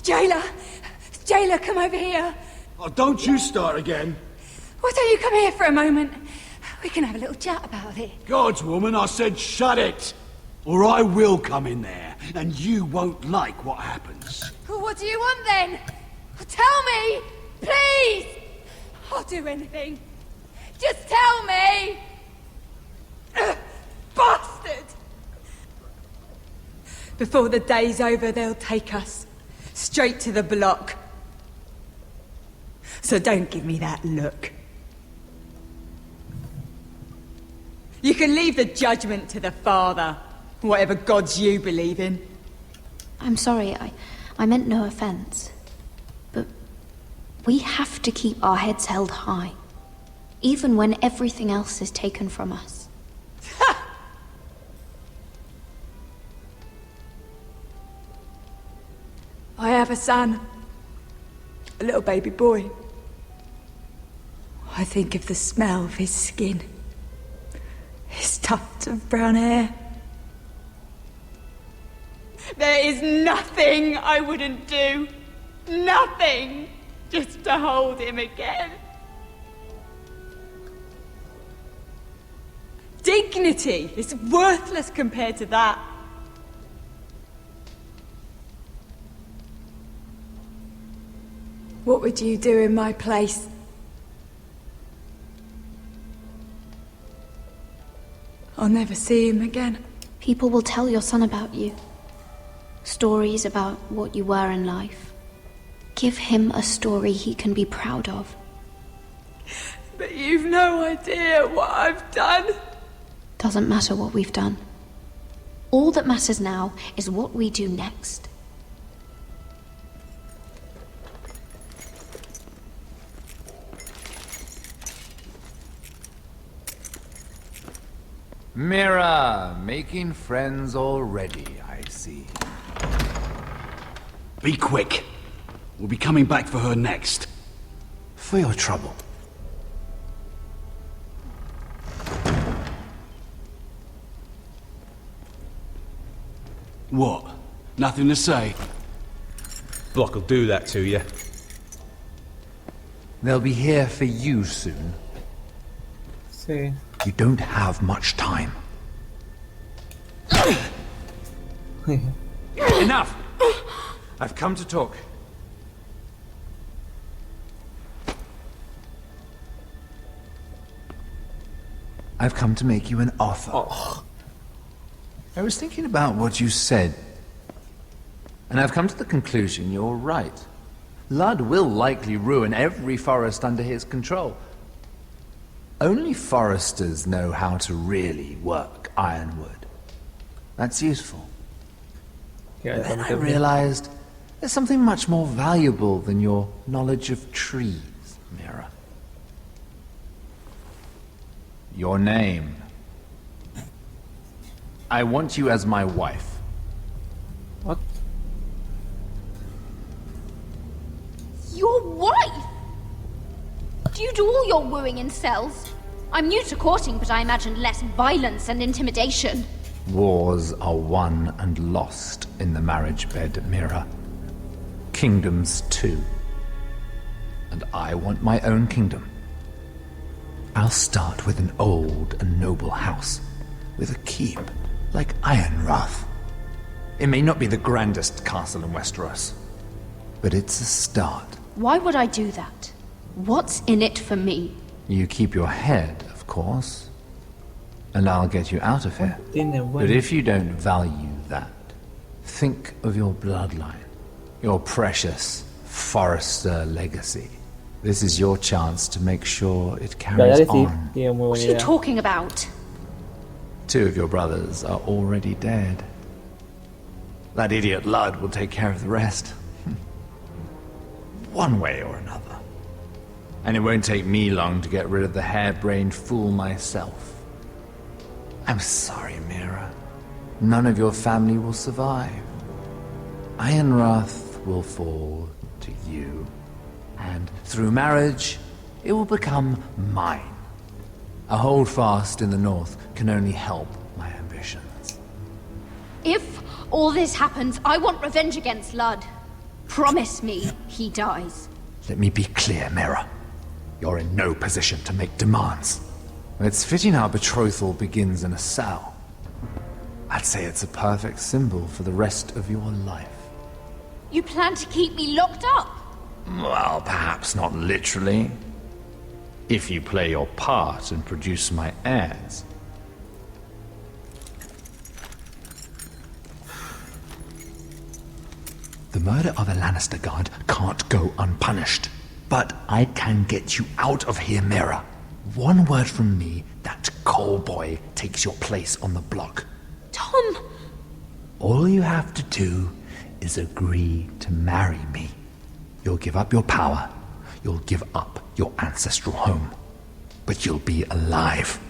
Jailer! Jailer, come over here. Oh, don't you start again. Why don't you come here for a moment? We can have a little chat about it. God's woman, I said shut it! Or I will come in there, and you won't like what happens. Well, what do you want then? Tell me! Please! I'll do anything. Just tell me! Bastard! Before the day's over, they'll take us straight to the block. So don't give me that look. You can leave the judgment to the Father, whatever gods you believe in. I'm sorry, I meant no offense. But we have to keep our heads held high, even when everything else is taken from us. I have a son. A little baby boy. I think of the smell of his skin. His tufts of brown hair. There is nothing I wouldn't do. Nothing. Just to hold him again. Dignity is worthless compared to that. What would you do in my place? I'll never see him again. People will tell your son about you. Stories about what you were in life. Give him a story he can be proud of. But you've no idea what I've done. Doesn't matter what we've done. All that matters now is what we do next. Mira, making friends already, I see. Be quick. We'll be coming back for her next. For your trouble. What? Nothing to say? Block will do that to you. They'll be here for you soon. Sí. You don't have much time. Enough! I've come to talk. I've come to make you an offer. I was thinking about what you said, and I've come to the conclusion you're right. Ludd will likely ruin every forest under his control. Only foresters know how to really work ironwood. That's useful. But then I realized there's something much more valuable than your knowledge of trees, Mira. Your name. I want you as my wife. What? Your wife? Do you do all your wooing in cells? I'm new to courting, but I imagine less violence and intimidation. Wars are won and lost in the marriage bed, Mira. Kingdoms too. And I want my own kingdom. I'll start with an old and noble house, with a keep, like Ironrath. It may not be the grandest castle in Westeros, but it's a start. Why would I do that? What's in it for me? You keep your head, of course, and I'll get you out of here. But if you don't value that, think of your bloodline, your precious Forrester legacy. This is your chance to make sure it carries on. What are you talking about? 2 of your brothers are already dead. That idiot Ludd will take care of the rest. One way or another. And it won't take me long to get rid of the harebrained fool myself. I'm sorry, Mira. None of your family will survive. Ironrath will fall to you. And through marriage, it will become mine. A holdfast in the north can only help my ambitions. If all this happens, I want revenge against Ludd. Promise me he dies. Let me be clear, Mira. You're in no position to make demands. It's fitting our betrothal begins in a cell. I'd say it's a perfect symbol for the rest of your life. You plan to keep me locked up? Well, perhaps not literally. If you play your part and produce my heirs. The murder of a Lannister guard can't go unpunished. But I can get you out of here, Mira. One word from me, that coal boy takes your place on the block. Tom! All you have to do is agree to marry me. You'll give up your power. You'll give up your ancestral home. But you'll be alive.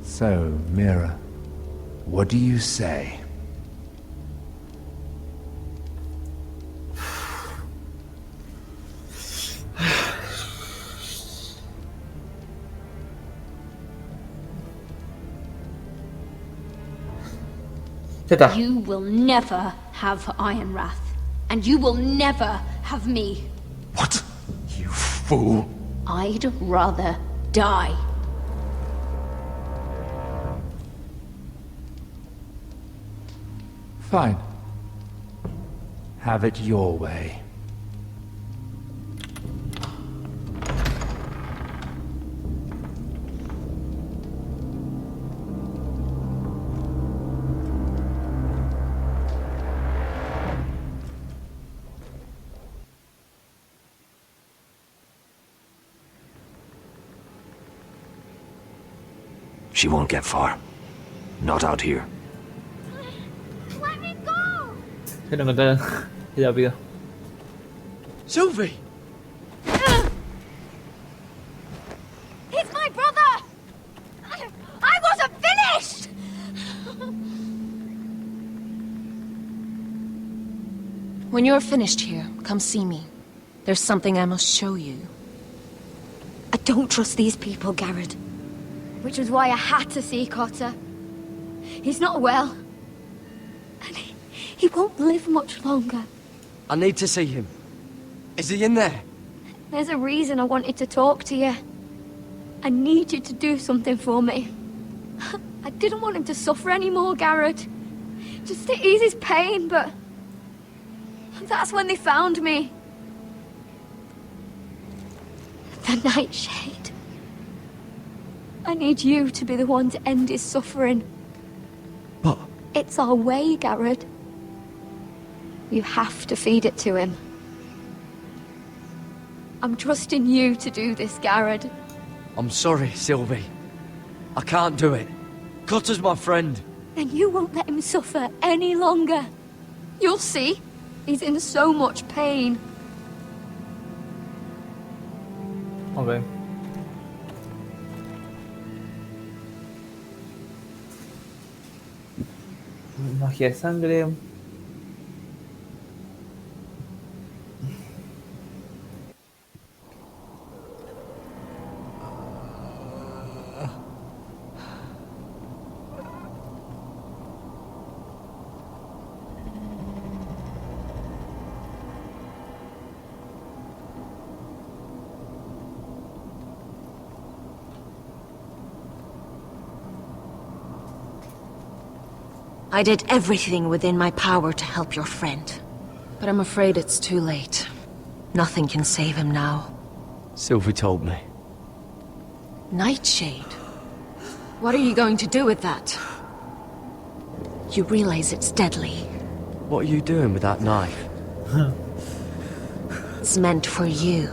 So, Mira, what do you say? You will never have Ironrath. And you will never have me. What? You fool. I'd rather die. Fine. Have it your way. She won't get far. Not out here. Let me go! Se lo encontraron rápido. Sylvie! He's my brother! I wasn't finished! When you're finished here, come see me. There's something I must show you. I don't trust these people, Garrett. Which was why I had to see Cotter. He's not well. And he won't live much longer. I need to see him. Is he in there? There's a reason I wanted to talk to you. I need you to do something for me. I didn't want him to suffer anymore, Garrett. Just to ease his pain, but... that's when they found me. The Nightshade. I need you to be the one to end his suffering. But... it's our way, Garrett. You have to feed it to him. I'm trusting you to do this, Garrett. I'm sorry, Sylvie. I can't do it. Cutter's my friend. And you won't let him suffer any longer. You'll see. He's in so much pain. Okay. Magia de sangre. I did everything within my power to help your friend. But I'm afraid it's too late. Nothing can save him now. Sylvie told me. Nightshade? What are you going to do with that? You realize it's deadly. What are you doing with that knife? It's meant for you.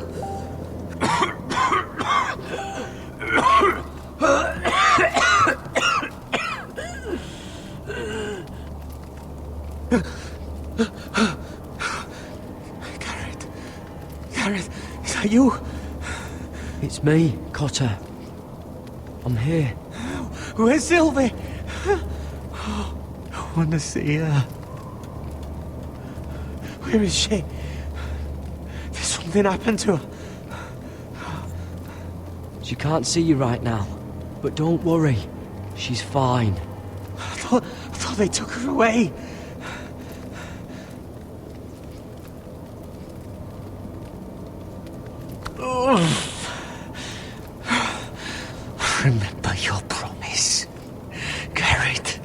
Garrett, is that you? It's me, Cotter. I'm here. Where's Sylvie? Oh, I want to see her. Where is she? Did something happen to her? She can't see you right now, but don't worry. She's fine. I thought they took her away. Remember your promise, Garrett.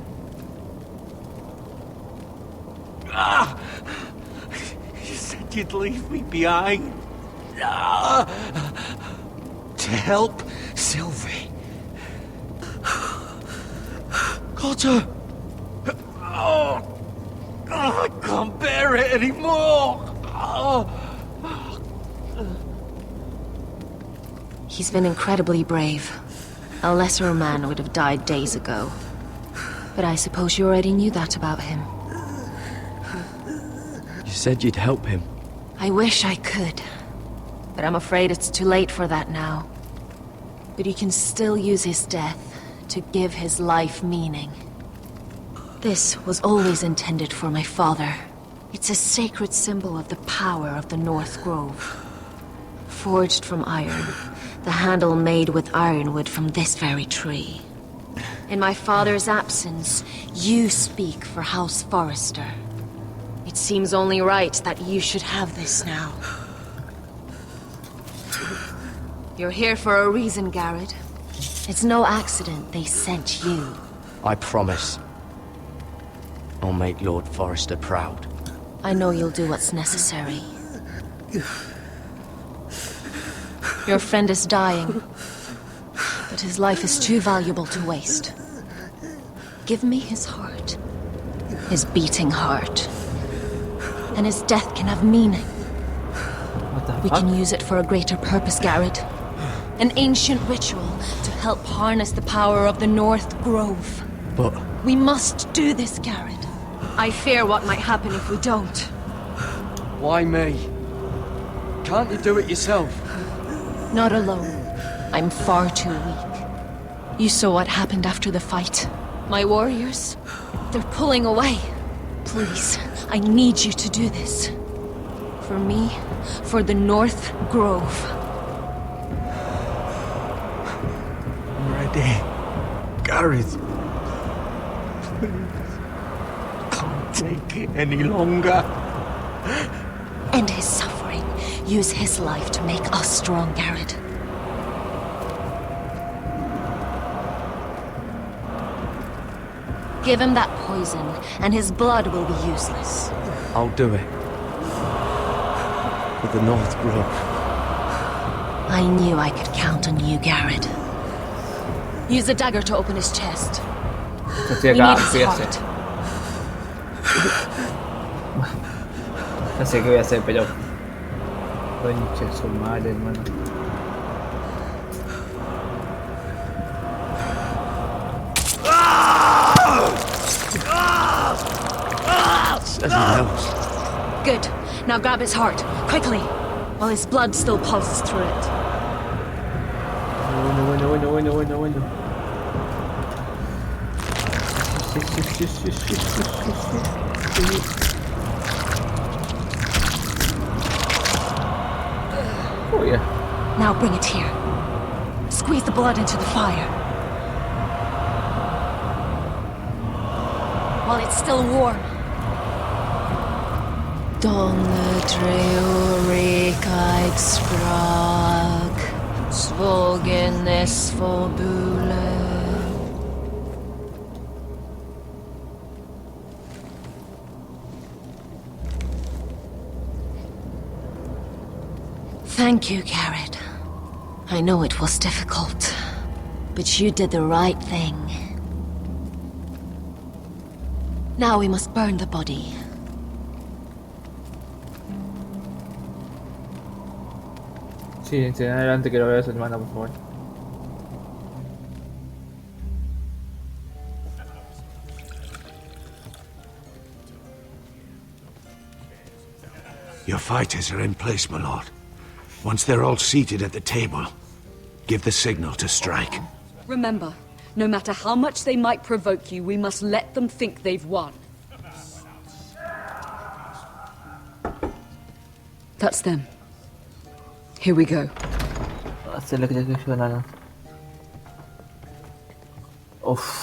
You said you'd leave me behind. To help Sylvie. Cotter! I can't bear it anymore. He's been incredibly brave. A lesser man would have died days ago. But I suppose you already knew that about him. You said you'd help him. I wish I could. But I'm afraid it's too late for that now. But you can still use his death to give his life meaning. This was always intended for my father. It's a sacred symbol of the power of the North Grove. Forged from iron, the handle made with ironwood from this very tree. In my father's absence, you speak for House Forrester. It seems only right that you should have this now. You're here for a reason, Garrett. It's no accident they sent you. I promise. I'll make Lord Forrester proud. I know you'll do what's necessary. Your friend is dying, but his life is too valuable to waste. Give me his heart. His beating heart. And his death can have meaning. We can use it for a greater purpose, Garrett. An ancient ritual to help harness the power of the North Grove. But... we must do this, Garrett. I fear what might happen if we don't. Why me? Can't you do it yourself? Not alone. I'm far too weak. You saw what happened after the fight. My warriors, they're pulling away. Please, I need you to do this. For me, for the North Grove. I'm ready. Gareth. Can't take it any longer. End his suffering. Use his life to make us strong, Garrett. Give him that poison, and his blood will be useless. I'll do it. For the North Grove. I knew I could count on you, Garrett. Use the dagger to open his chest. We need his heart. No sé qué voy a hacer, pero... Concha su madre, hermano. Good. Now grab his heart, quickly, while his blood still pulses through it. Bueno. Oh yeah. Now bring it here. Squeeze the blood into the fire. While it's still warm. Donne treorikaig sprag, svogen esforbule. Thank you, Garrett. I know it was difficult, but you did the right thing. Now we must burn the body. Sí, en adelante que lo vea su hermana, por favor. Your fighters are in place, my lord. Once they're all seated at the table, give the signal to strike. Remember, no matter how much they might provoke you, we must let them think they've won. That's them. Here we go.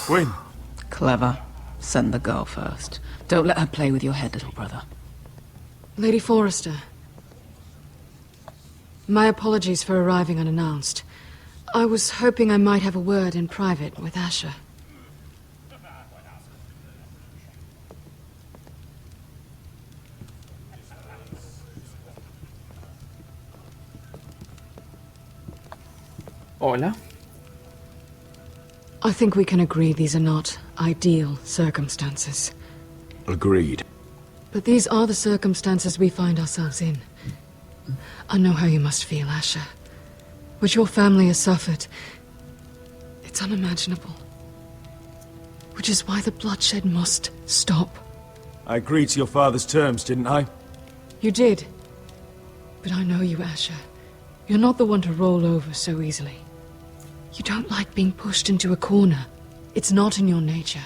Win. Clever. Send the girl first. Don't let her play with your head, little brother. Lady Forrester. My apologies for arriving unannounced. I was hoping I might have a word in private with Asher. Hola. I think we can agree these are not ideal circumstances. Agreed. But these are the circumstances we find ourselves in. I know how you must feel, Asher. What your family has suffered, it's unimaginable. Which is why the bloodshed must stop. I agreed to your father's terms, didn't I? You did. But I know you, Asher. You're not the one to roll over so easily. You don't like being pushed into a corner. It's not in your nature.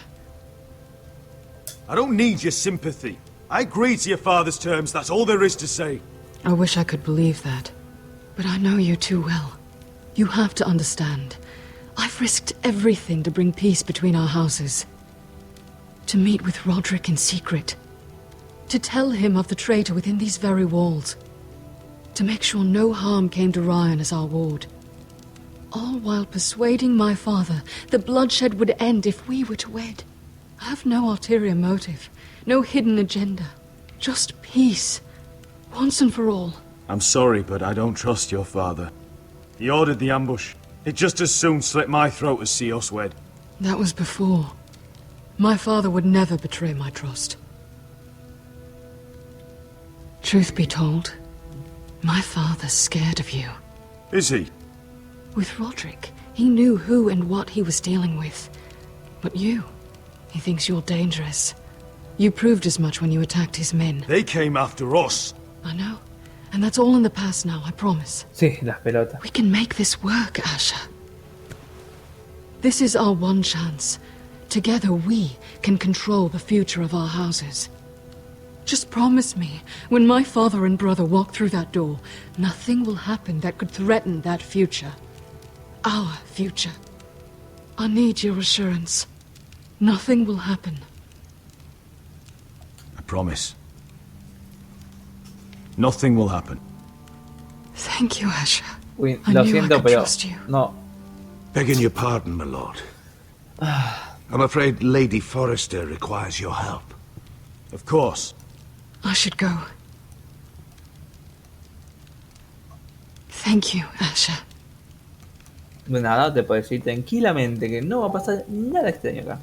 I don't need your sympathy. I agreed to your father's terms, that's all there is to say. I wish I could believe that. But I know you too well. You have to understand. I've risked everything to bring peace between our houses. To meet with Roderick in secret. To tell him of the traitor within these very walls. To make sure no harm came to Ryan as our ward. All while persuading my father that bloodshed would end if we were to wed. I have no ulterior motive, no hidden agenda. Just peace, once and for all. I'm sorry, but I don't trust your father. He ordered the ambush. He'd just as soon slit my throat as see us wed. That was before. My father would never betray my trust. Truth be told, my father's scared of you. Is he? With Roderick, he knew who and what he was dealing with. But you, he thinks you're dangerous. You proved as much when you attacked his men. They came after us. I know. And that's all in the past now, I promise. Sí, las pelotas. We can make this work, Asher. This is our one chance. Together we can control the future of our houses. Just promise me, when my father and brother walk through that door, nothing will happen that could threaten that future. Our future. I need your assurance. Nothing will happen. I promise. Nothing will happen. Thank you, Asher. Uy, I lo knew I siento, could pero trust you. no. Begging your pardon, my lord. I'm afraid Lady Forrester requires your help. Of course. I should go. Thank you, Asher. De nada, te puedes ir tranquilamente, que no va a pasar nada extraño acá.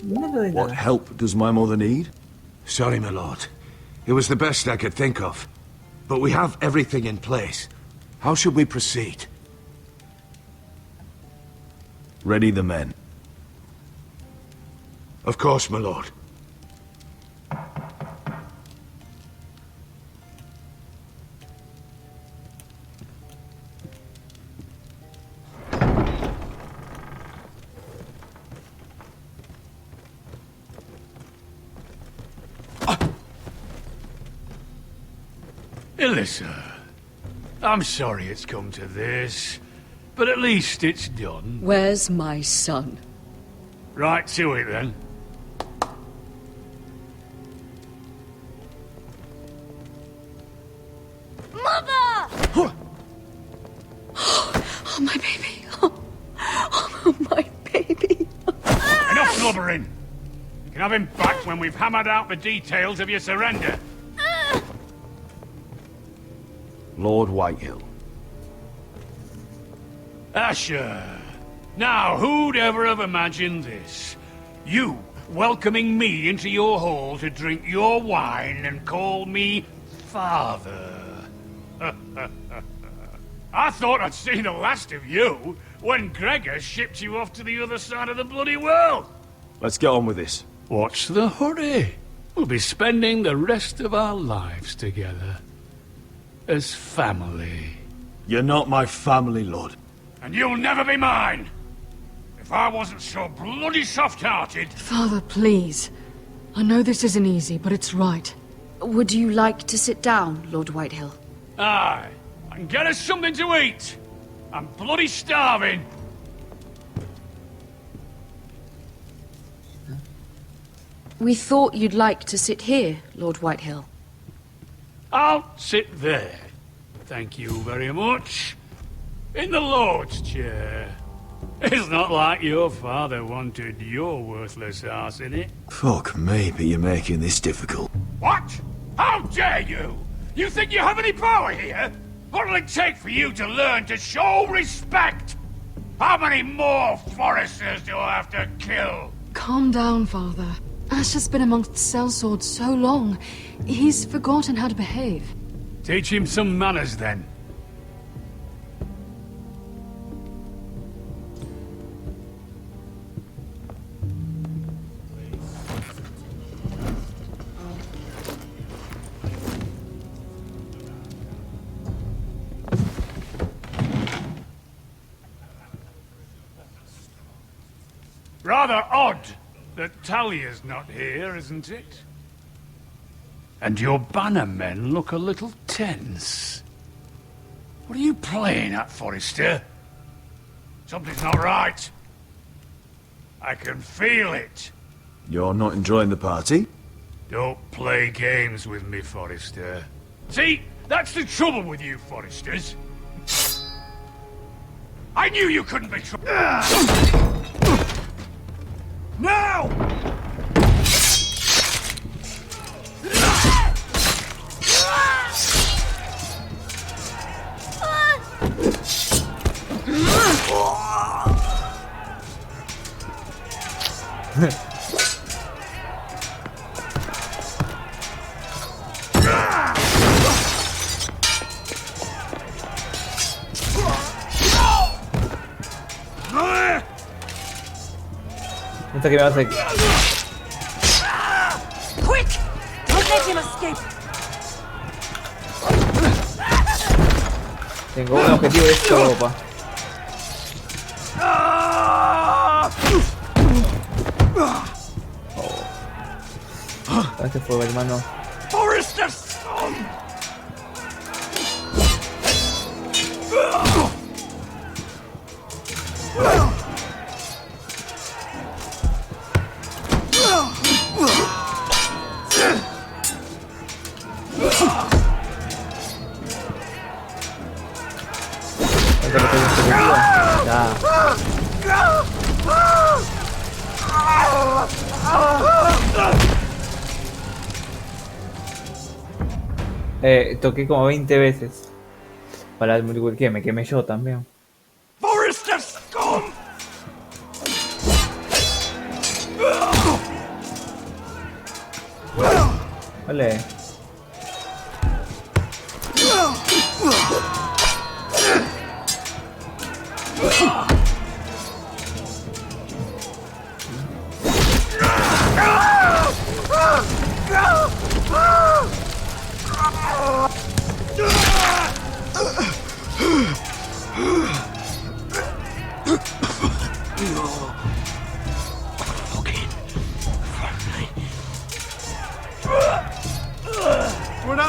Nada de What nada. help does my mother need? Sorry, my lord. It was the best I could think of. But we have everything in place. How should we proceed? Ready the men. Of course, my lord. Alyssa, I'm sorry it's come to this, but at least it's done. Where's my son? Right to it, then. Mother! Oh, my baby. Oh, my baby. Enough blubbering! You can have him back when we've hammered out the details of your surrender. Lord Whitehill. Asher. Now, who'd ever have imagined this? You welcoming me into your hall to drink your wine and call me father. I thought I'd seen the last of you when Gregor shipped you off to the other side of the bloody world. Let's get on with this. What's the hurry? We'll be spending the rest of our lives together. As family. You're not my family, Lord. And you'll never be mine! If I wasn't so bloody soft-hearted... Father, please. I know this isn't easy, but it's right. Would you like to sit down, Lord Whitehill? Aye. And get us something to eat. I'm bloody starving. We thought you'd like to sit here, Lord Whitehill. I'll sit there. Thank you very much. In the Lord's chair. It's not like your father wanted your worthless ass in it. Fuck me, but you're making this difficult. What? How dare you? You think you have any power here? What'll it take for you to learn to show respect? How many more Foresters do I have to kill? Calm down, Father. Asher's been amongst sellswords so long, he's forgotten how to behave. Teach him some manners, then. Rather odd that Talia's not here, isn't it? And your banner men look a little tense. What are you playing at, Forrester? Something's not right. I can feel it. You're not enjoying the party? Don't play games with me, Forrester. See, that's the trouble with you, Forresters. I knew you couldn't be Now! Piensa que me vas a... Quick! Don't let him escape! Tengo un objetivo de esto, opa. Este fuego, hermano. Forrester! Toqué como 20 veces para el que me quemé yo también. Forrester scum! Vale.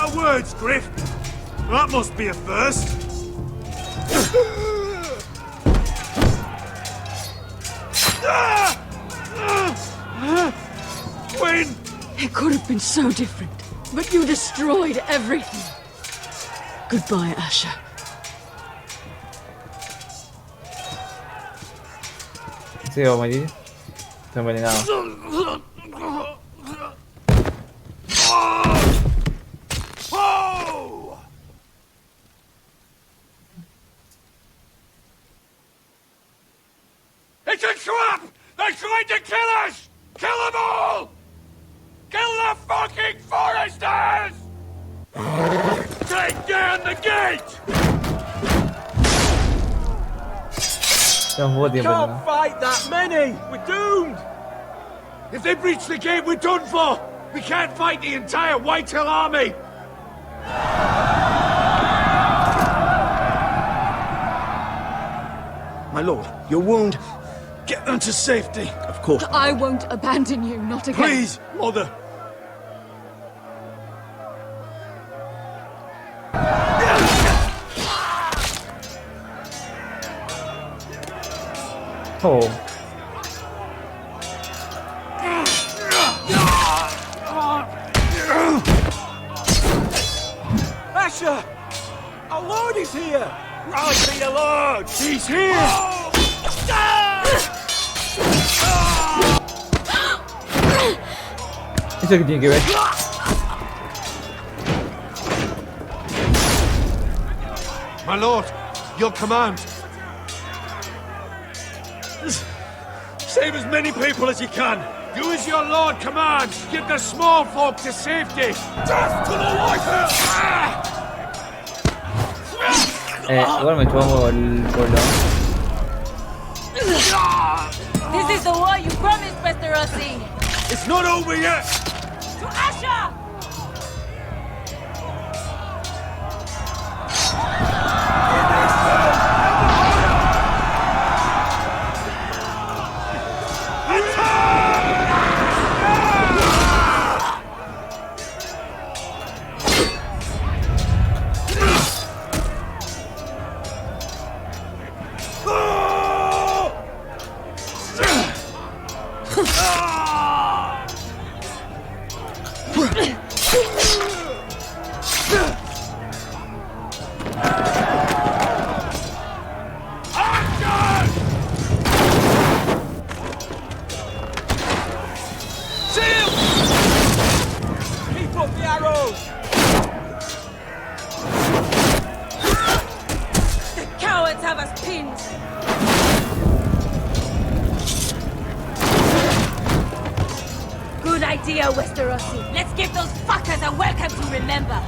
our words, Griff. That must be a first. Win! It could have been so different, but you destroyed everything. Goodbye, Asher. Sí, vamos allí. Estoy envenenado. It's a trap! They're trying to kill us! Kill them all! Kill the fucking foresters! Take down the gate! Can't fight that many! We're doomed! If they breach the gate, we're done for! We can't fight the entire Whitehill army! My lord, your wound. Get them to safety. Of course. I won't abandon you, not again. Please, mother. Oh. Asher! Our lord is here! Right to your lord! He's here! ¿Eso qué tiene que ver? My lord, your command. Save as many people as you can. Do as your lord commands. Get the small folk to safety. Death to the Whitehill! Igual me echó el pueblo. This is the war you promised, Mr. Rossi. It's not over yet. To Asher! Let's give those fuckers a welcome to remember.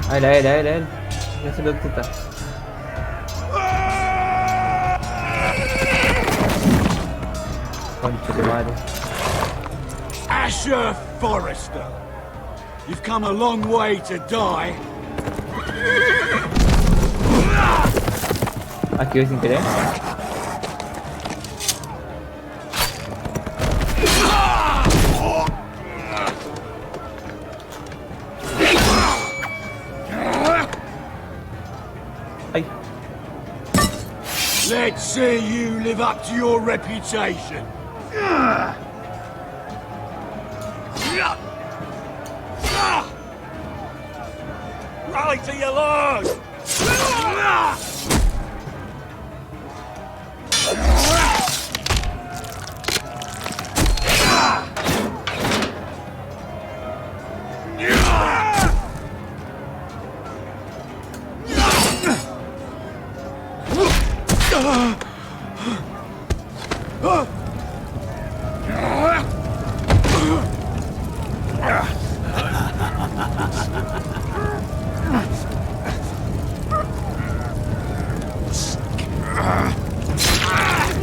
A él. Ya se lo quita. Concha de madre. Asher Forrester, you've come a long way to die. Aquí voy sin querer. Ay. Let's see you live up to your reputation. Rally to your lord!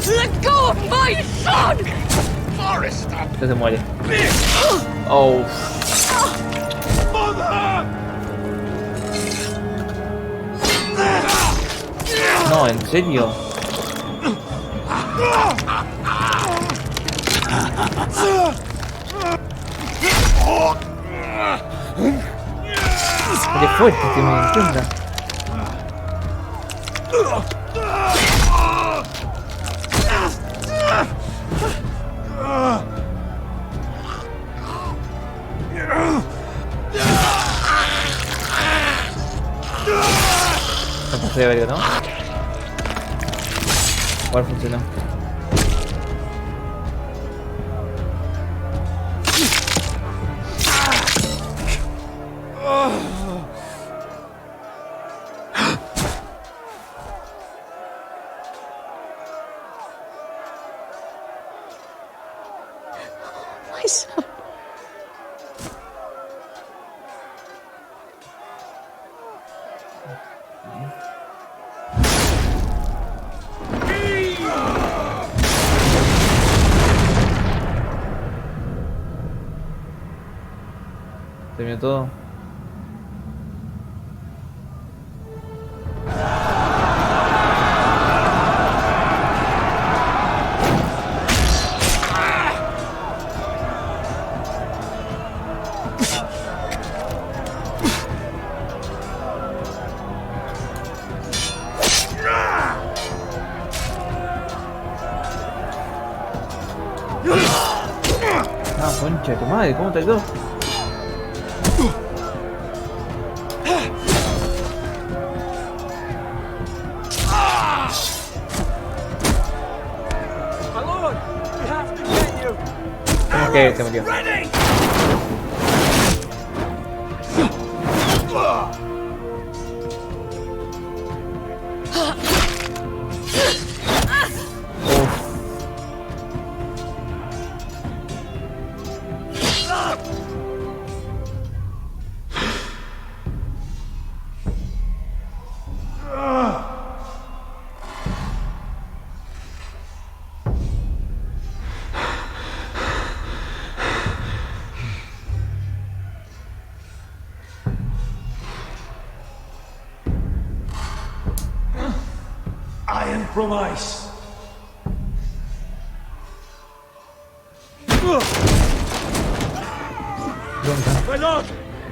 Let go of my son! Se muere. Oh. Mother! No, en serio. Qué fuerte que me entienda. Está severo, ¿no? Igual funcionó. My son. Terminó todo. Ah, concha de tu madre, ¿cómo te quedó? ¿Cómo que se murió? Iron from ice. My lord,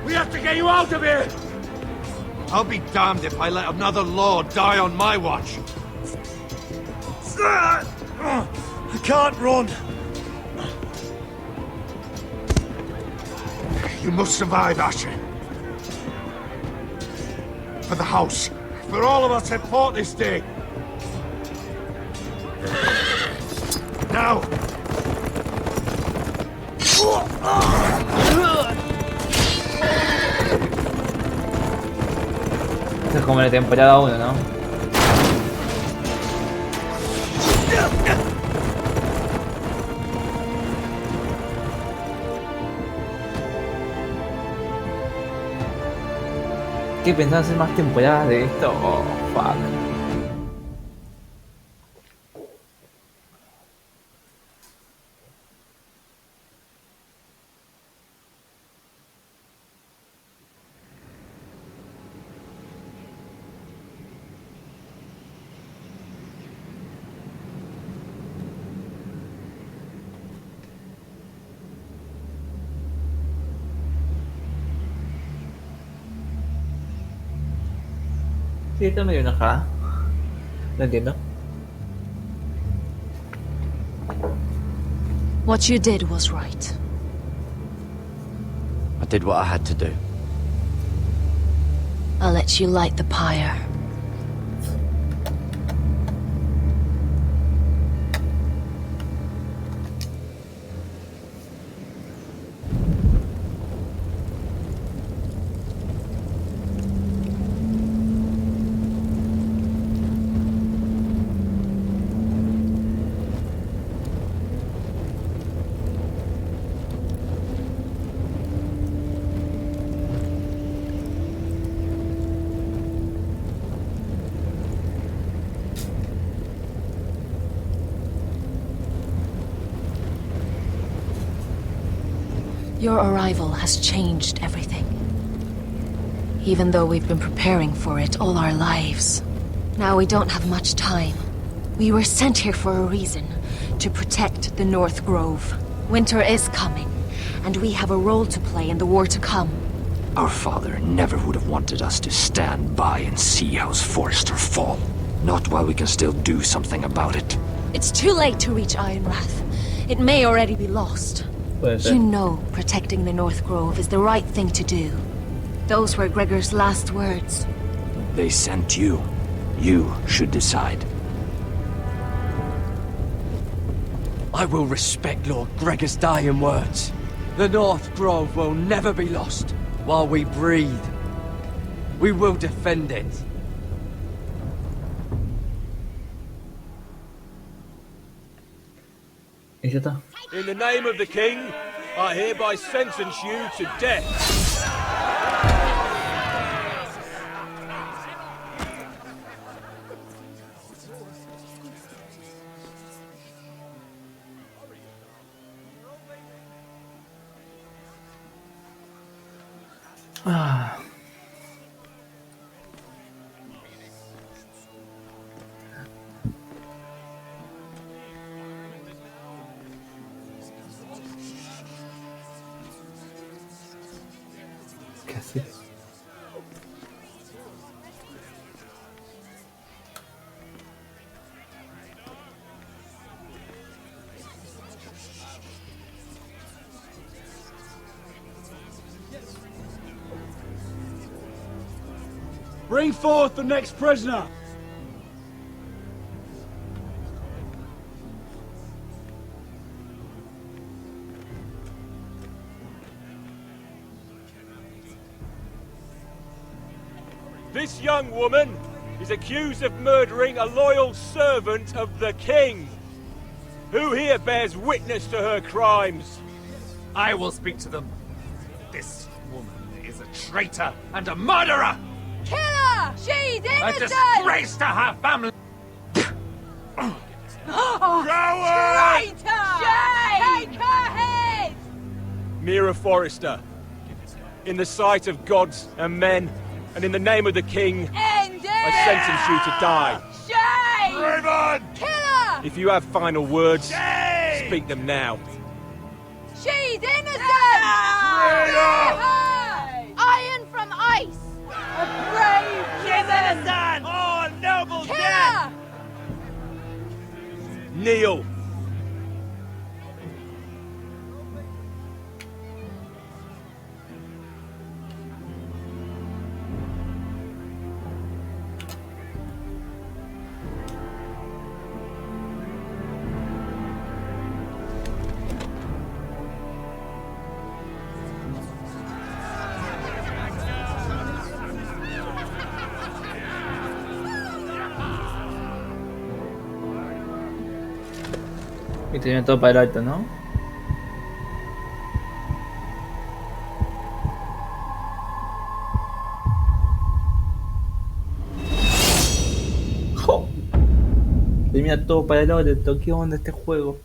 we have to get you out of here! I'll be damned if I let another lord die on my watch. I can't run. You must survive, Asher. For the house. For all of us at fought this day. Now! Esto es como la temporada 1, ¿no? ¿Qué pensaba hacer más temporadas de esto? Oh, fuck. Sí, está medio enojada. No entiendo. What you did was right. I did what I had to do. I'll let you light the pyre. Your arrival has changed everything. Even though we've been preparing for it all our lives. Now we don't have much time. We were sent here for a reason. To protect the North Grove. Winter is coming, and we have a role to play in the war to come. Our father never would have wanted us to stand by and see House Forrester fall. Not while we can still do something about it. It's too late to reach Ironrath. It may already be lost. You know protecting the North Grove is the right thing to do. Those were Gregor's last words. They sent you. You should decide. I will respect Lord Gregor's dying words. The North Grove will never be lost while we breathe. We will defend it. In the name of the king, I hereby sentence you to death. Bring forth the next prisoner! This young woman is accused of murdering a loyal servant of the king. Who here bears witness to her crimes? I will speak to them. This woman is a traitor and a murderer! Kill her! She's A innocent! disgrace to her family! Traitor! Take her head! Mira Forrester, in the sight of gods and men, and in the name of the king, End it! I sentence you to die. Shame! Raven! Kill her! If you have final words, speak them now. She's innocent! Traitor! Iron from ice! A brave She's innocent! Oh, noble Kill death! her! Kneel. Y tiene todo para el alto, ¿no? ¡Jo! Tenía todo para el alto. ¿Qué onda este juego?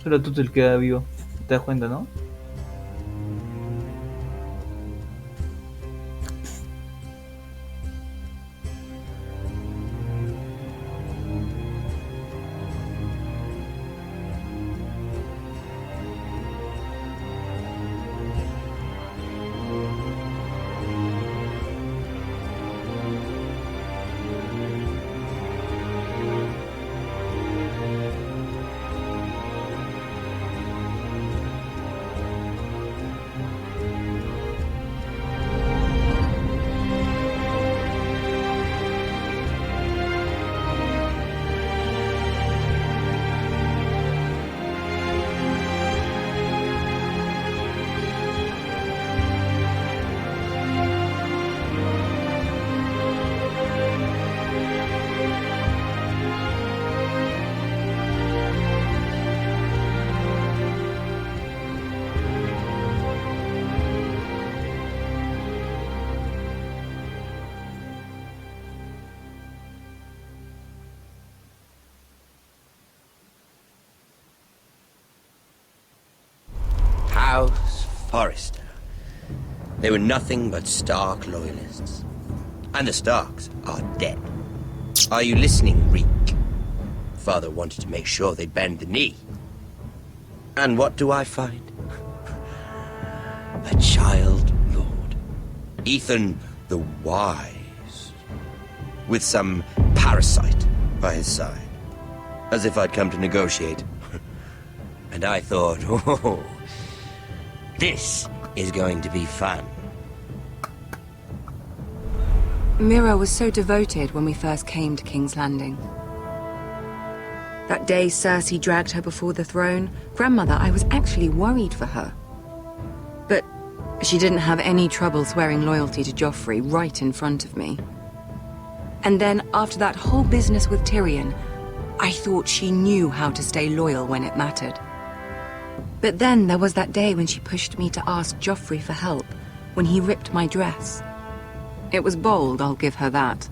Solo tú el queda vivo. ¿Te das cuenta, no? Forrester. They were nothing but Stark loyalists. And the Starks are dead. Are you listening, Reek? Father wanted to make sure they'd bend the knee. And what do I find? A child lord. Ethan the Wise. With some parasite by his side. As if I'd come to negotiate. And I thought, oh, this is going to be fun. Mira was so devoted when we first came to King's Landing. That day Cersei dragged her before the throne, Grandmother, I was actually worried for her. But she didn't have any trouble swearing loyalty to Joffrey right in front of me. And then, after that whole business with Tyrion, I thought she knew how to stay loyal when it mattered. But then there was that day when she pushed me to ask Joffrey for help, when he ripped my dress. It was bold, I'll give her that.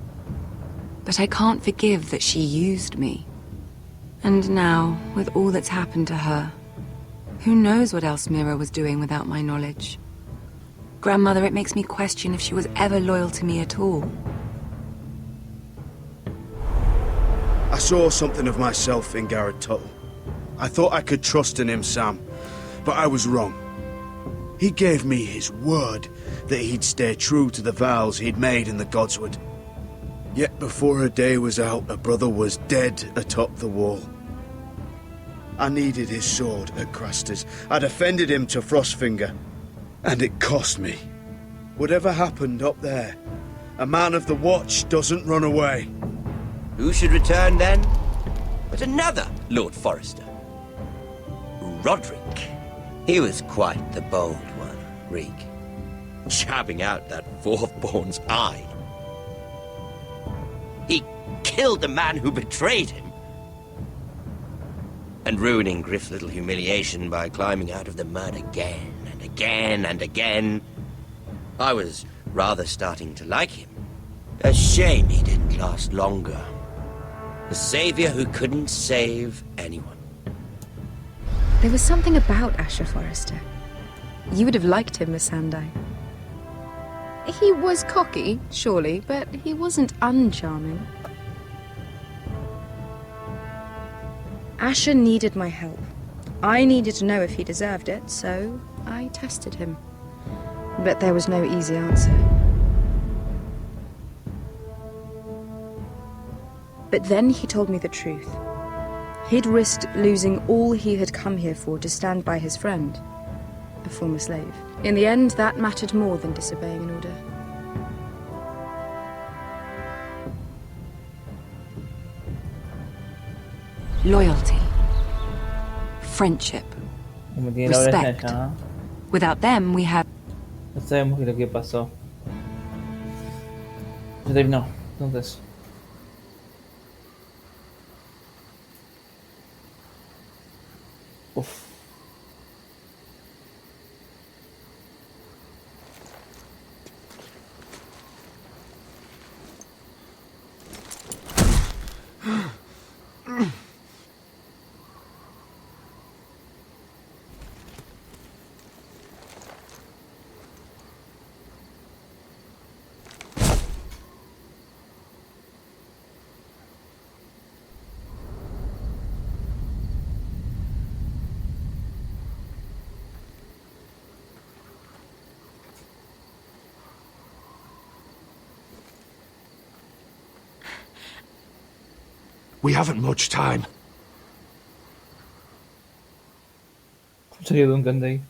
But I can't forgive that she used me. And now, with all that's happened to her, who knows what else Mira was doing without my knowledge? Grandmother, it makes me question if she was ever loyal to me at all. I saw something of myself in Garrett Tuttle. I thought I could trust in him, Sam, but I was wrong. He gave me his word that he'd stay true to the vows he'd made in the Godswood. Yet before a day was out, a brother was dead atop the wall. I needed his sword at Craster's. I defended him to Frostfinger, and it cost me. Whatever happened up there, a man of the Watch doesn't run away. Who should return then? But another Lord Forrester. Roderick. He was quite the bold one, Reek. Jabbing out that fourth-born's eye. He killed the man who betrayed him. And ruining Griff's little humiliation by climbing out of the mud again and again and again. I was rather starting to like him. A shame he didn't last longer. A savior who couldn't save anyone. There was something about Asher Forrester. You would have liked him, Miss Sandai. He was cocky, surely, but he wasn't uncharming. Asher needed my help. I needed to know if he deserved it, so I tested him. But there was no easy answer. But then he told me the truth. He'd risked losing all he had come here for to stand by his friend, a former slave. In the end, that mattered more than disobeying an order. Loyalty. Friendship. Como tiene la oreja Respect. esa, ¿no? Without them, we have... No sabemos qué es lo que pasó. Ya terminó, entonces. Uf. We haven't much time. Salió Duncan de ahí.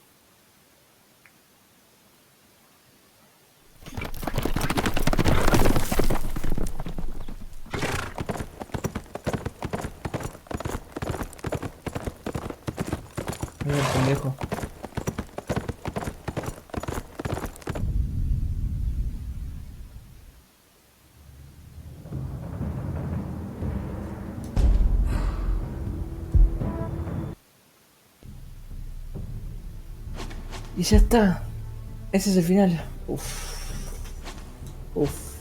Mira el pendejo. Y ya está. Ese es el final. Uf. Uf.